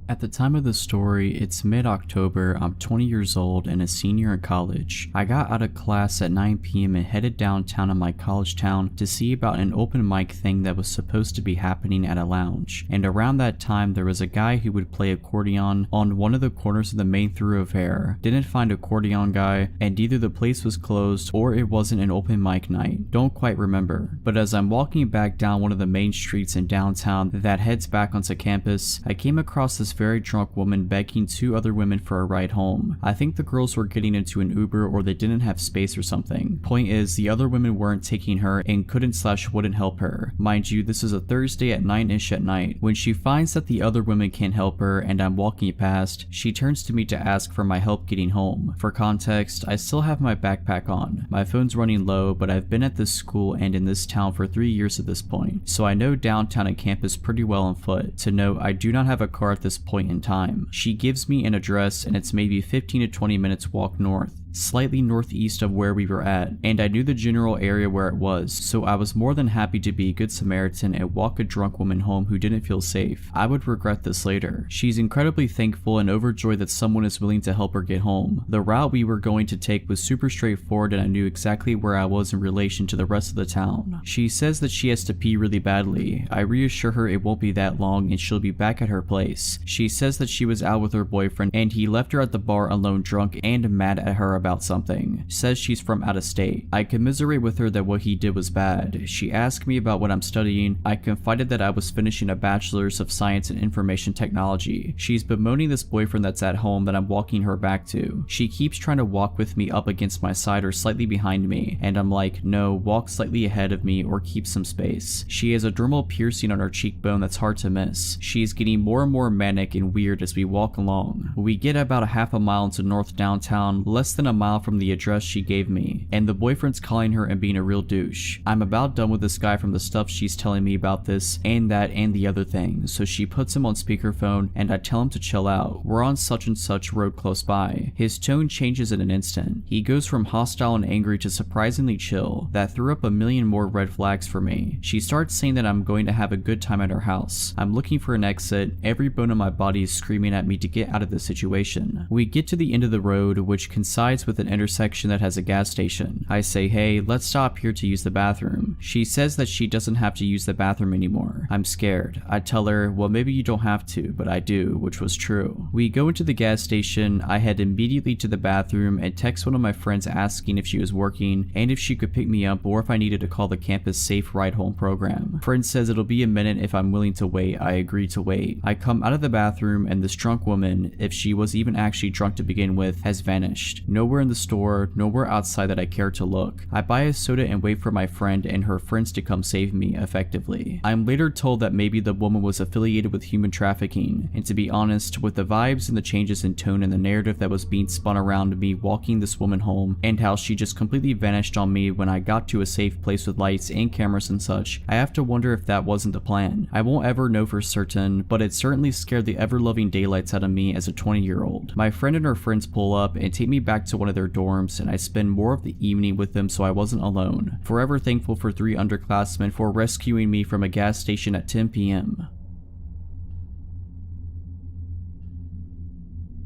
At the time of the story, it's mid-October, I'm 20 years old and a senior in college. I got out of class at 9 p.m. and headed downtown in my college town to see about an open mic thing that was supposed to be happening at a lounge. And around that time, there was a guy who would play accordion on one of the corners of the main thoroughfare. Didn't find accordion guy, and either the place was closed or it wasn't an open mic night. Don't quite remember. But as I'm walking back down one of the main streets in downtown that heads back onto campus, I came across this very drunk woman begging two other women for a ride home. I think the girls were getting into an Uber or they didn't have space or something. Point is, the other women weren't taking her and couldn't/wouldn't help her. Mind you, this is a Thursday at 9-ish at night. When she finds that the other women can't help her and I'm walking past, she turns to me to ask for my help getting home. For context, I still have my backpack on. My phone's running low, but I've been at this school and in this town for 3 years at this point, so I know downtown and campus pretty well on foot. To note, I do not have a car at this point in time. She gives me an address and it's maybe 15 to 20 minutes walk north, slightly northeast of where we were at, and I knew the general area where it was, so I was more than happy to be a good Samaritan and walk a drunk woman home who didn't feel safe. I would regret this later. She's incredibly thankful and overjoyed that someone is willing to help her get home. The route we were going to take was super straightforward and I knew exactly where I was in relation to the rest of the town. She says that she has to pee really badly. I reassure her it won't be that long and she'll be back at her place. She says that she was out with her boyfriend and he left her at the bar alone, drunk and mad at her about something. Says she's from out of state. I commiserate with her that what he did was bad. She asked me about what I'm studying. I confided that I was finishing a bachelor's of science in information technology. She's bemoaning this boyfriend that's at home that I'm walking her back to. She keeps trying to walk with me up against my side or slightly behind me, and I'm like, no, walk slightly ahead of me or keep some space. She has a dermal piercing on her cheekbone that's hard to miss. She is getting more and more manic and weird as we walk along. We get about a half a mile into north downtown, less than a mile from the address she gave me, and the boyfriend's calling her and being a real douche. I'm about done with this guy from the stuff she's telling me about this and that and the other thing, so she puts him on speakerphone and I tell him to chill out. We're on such and such road close by. His tone changes in an instant. He goes from hostile and angry to surprisingly chill. That threw up a million more red flags for me. She starts saying that I'm going to have a good time at her house. I'm looking for an exit. Every bone in my body is screaming at me to get out of this situation. We get to the end of the road, which coincides with an intersection that has a gas station. I say, hey, let's stop here to use the bathroom. She says that she doesn't have to use the bathroom anymore. I'm scared. I tell her, well, maybe you don't have to, but I do, which was true. We go into the gas station. I head immediately to the bathroom and text one of my friends asking if she was working and if she could pick me up or if I needed to call the campus safe ride home program. Friend says it'll be a minute if I'm willing to wait. I agree to wait. I come out of the bathroom and this drunk woman, if she was even actually drunk to begin with, has vanished. Nowhere in the store, nowhere outside that I care to look. I buy a soda and wait for my friend and her friends to come save me, effectively. I'm later told that maybe the woman was affiliated with human trafficking, and to be honest, with the vibes and the changes in tone and the narrative that was being spun around me walking this woman home, and how she just completely vanished on me when I got to a safe place with lights and cameras and such, I have to wonder if that wasn't the plan. I won't ever know for certain, but it certainly scared the ever-loving daylights out of me as a 20-year-old. My friend and her friends pull up and take me back to one of their dorms, and I spend more of the evening with them so I wasn't alone. Forever thankful for 3 underclassmen for rescuing me from a gas station at 10 p.m.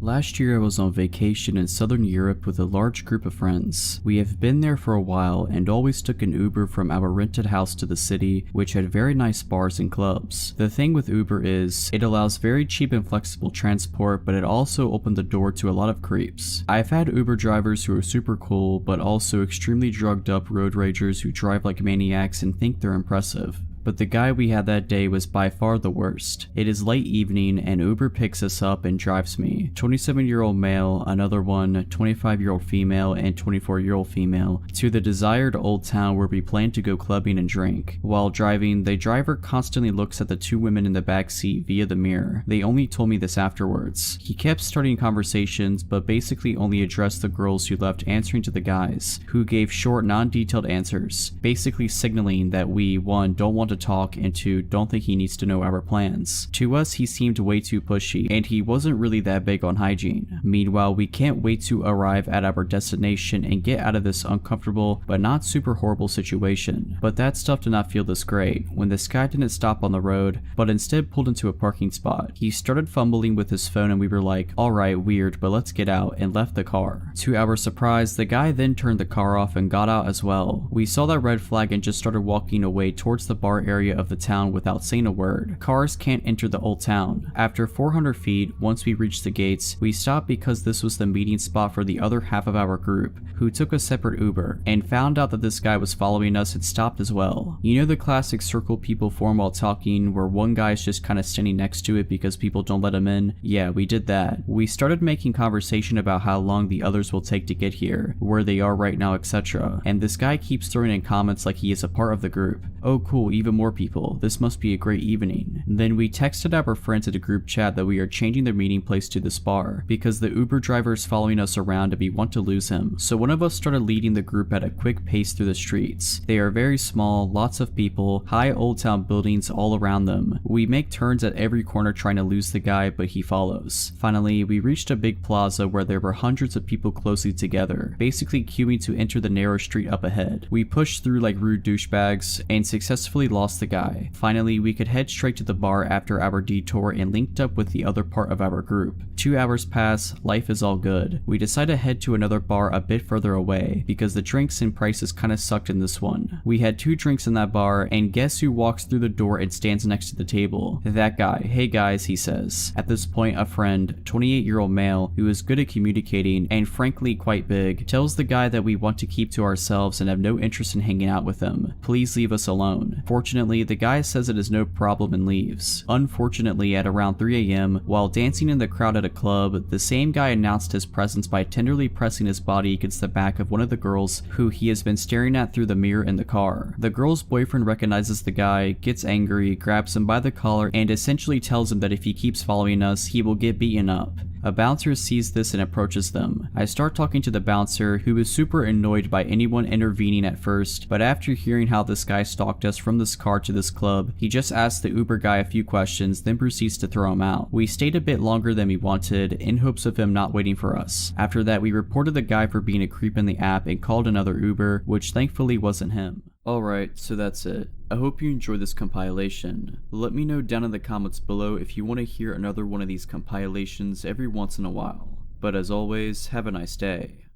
Last year I was on vacation in southern Europe with a large group of friends. We have been there for a while and always took an Uber from our rented house to the city, which had very nice bars and clubs. The thing with Uber is, it allows very cheap and flexible transport, but it also opened the door to a lot of creeps. I've had Uber drivers who are super cool, but also extremely drugged up road ragers who drive like maniacs and think they're impressive. But the guy we had that day was by far the worst. It is late evening and Uber picks us up and drives me, 27-year-old male, another one, 25-year-old female, and 24-year-old female, to the desired old town where we plan to go clubbing and drink. While driving, the driver constantly looks at the 2 women in the back seat via the mirror. They only told me this afterwards. He kept starting conversations, but basically only addressed the girls who left answering to the guys, who gave short, non-detailed answers, basically signaling that we, 1, don't want to talk and to don't think he needs to know our plans. To us, he seemed way too pushy, and he wasn't really that big on hygiene. Meanwhile, we can't wait to arrive at our destination and get out of this uncomfortable but not super horrible situation. But that stuff did not feel this great when this guy didn't stop on the road, but instead pulled into a parking spot. He started fumbling with his phone and we were like, alright, weird, but let's get out, and left the car. To our surprise, the guy then turned the car off and got out as well. We saw that red flag and just started walking away towards the bar area of the town without saying a word. Cars can't enter the old town. After 400 feet, once we reached the gates, we stopped because this was the meeting spot for the other half of our group, who took a separate Uber, and found out that this guy was following us and stopped as well. You know the classic circle people form while talking, where one guy is just kinda standing next to it because people don't let him in? Yeah, we did that. We started making conversation about how long the others will take to get here, where they are right now, etc. And this guy keeps throwing in comments like he is a part of the group. Oh cool, even more people. This must be a great evening. Then we texted our friends at a group chat that we are changing their meeting place to this bar, because the Uber driver is following us around and we want to lose him. So one of us started leading the group at a quick pace through the streets. They are very small, lots of people, high old town buildings all around them. We make turns at every corner trying to lose the guy, but he follows. Finally, we reached a big plaza where there were hundreds of people closely together, basically queuing to enter the narrow street up ahead. We pushed through like rude douchebags and successfully lost the guy. Finally, we could head straight to the bar after our detour and linked up with the other part of our group. 2 hours pass, life is all good. We decide to head to another bar a bit further away because the drinks and prices kinda sucked in this one. We had 2 drinks in that bar, and guess who walks through the door and stands next to the table? That guy. Hey guys, he says. At this point, a friend, 28-year-old male, who is good at communicating and frankly quite big, tells the guy that we want to keep to ourselves and have no interest in hanging out with him. Please leave us alone. Fortunately, the guy says it is no problem and leaves. Unfortunately, at around 3 a.m., while dancing in the crowd at a club, the same guy announced his presence by tenderly pressing his body against the back of one of the girls who he has been staring at through the mirror in the car. The girl's boyfriend recognizes the guy, gets angry, grabs him by the collar, and essentially tells him that if he keeps following us, he will get beaten up. A bouncer sees this and approaches them. I start talking to the bouncer, who is super annoyed by anyone intervening at first, but after hearing how this guy stalked us from this car to this club, he just asks the Uber guy a few questions, then proceeds to throw him out. We stayed a bit longer than we wanted, in hopes of him not waiting for us. After that, we reported the guy for being a creep in the app and called another Uber, which thankfully wasn't him. Alright, so that's it. I hope you enjoyed this compilation. Let me know down in the comments below if you want to hear another one of these compilations every once in a while. But as always, have a nice day.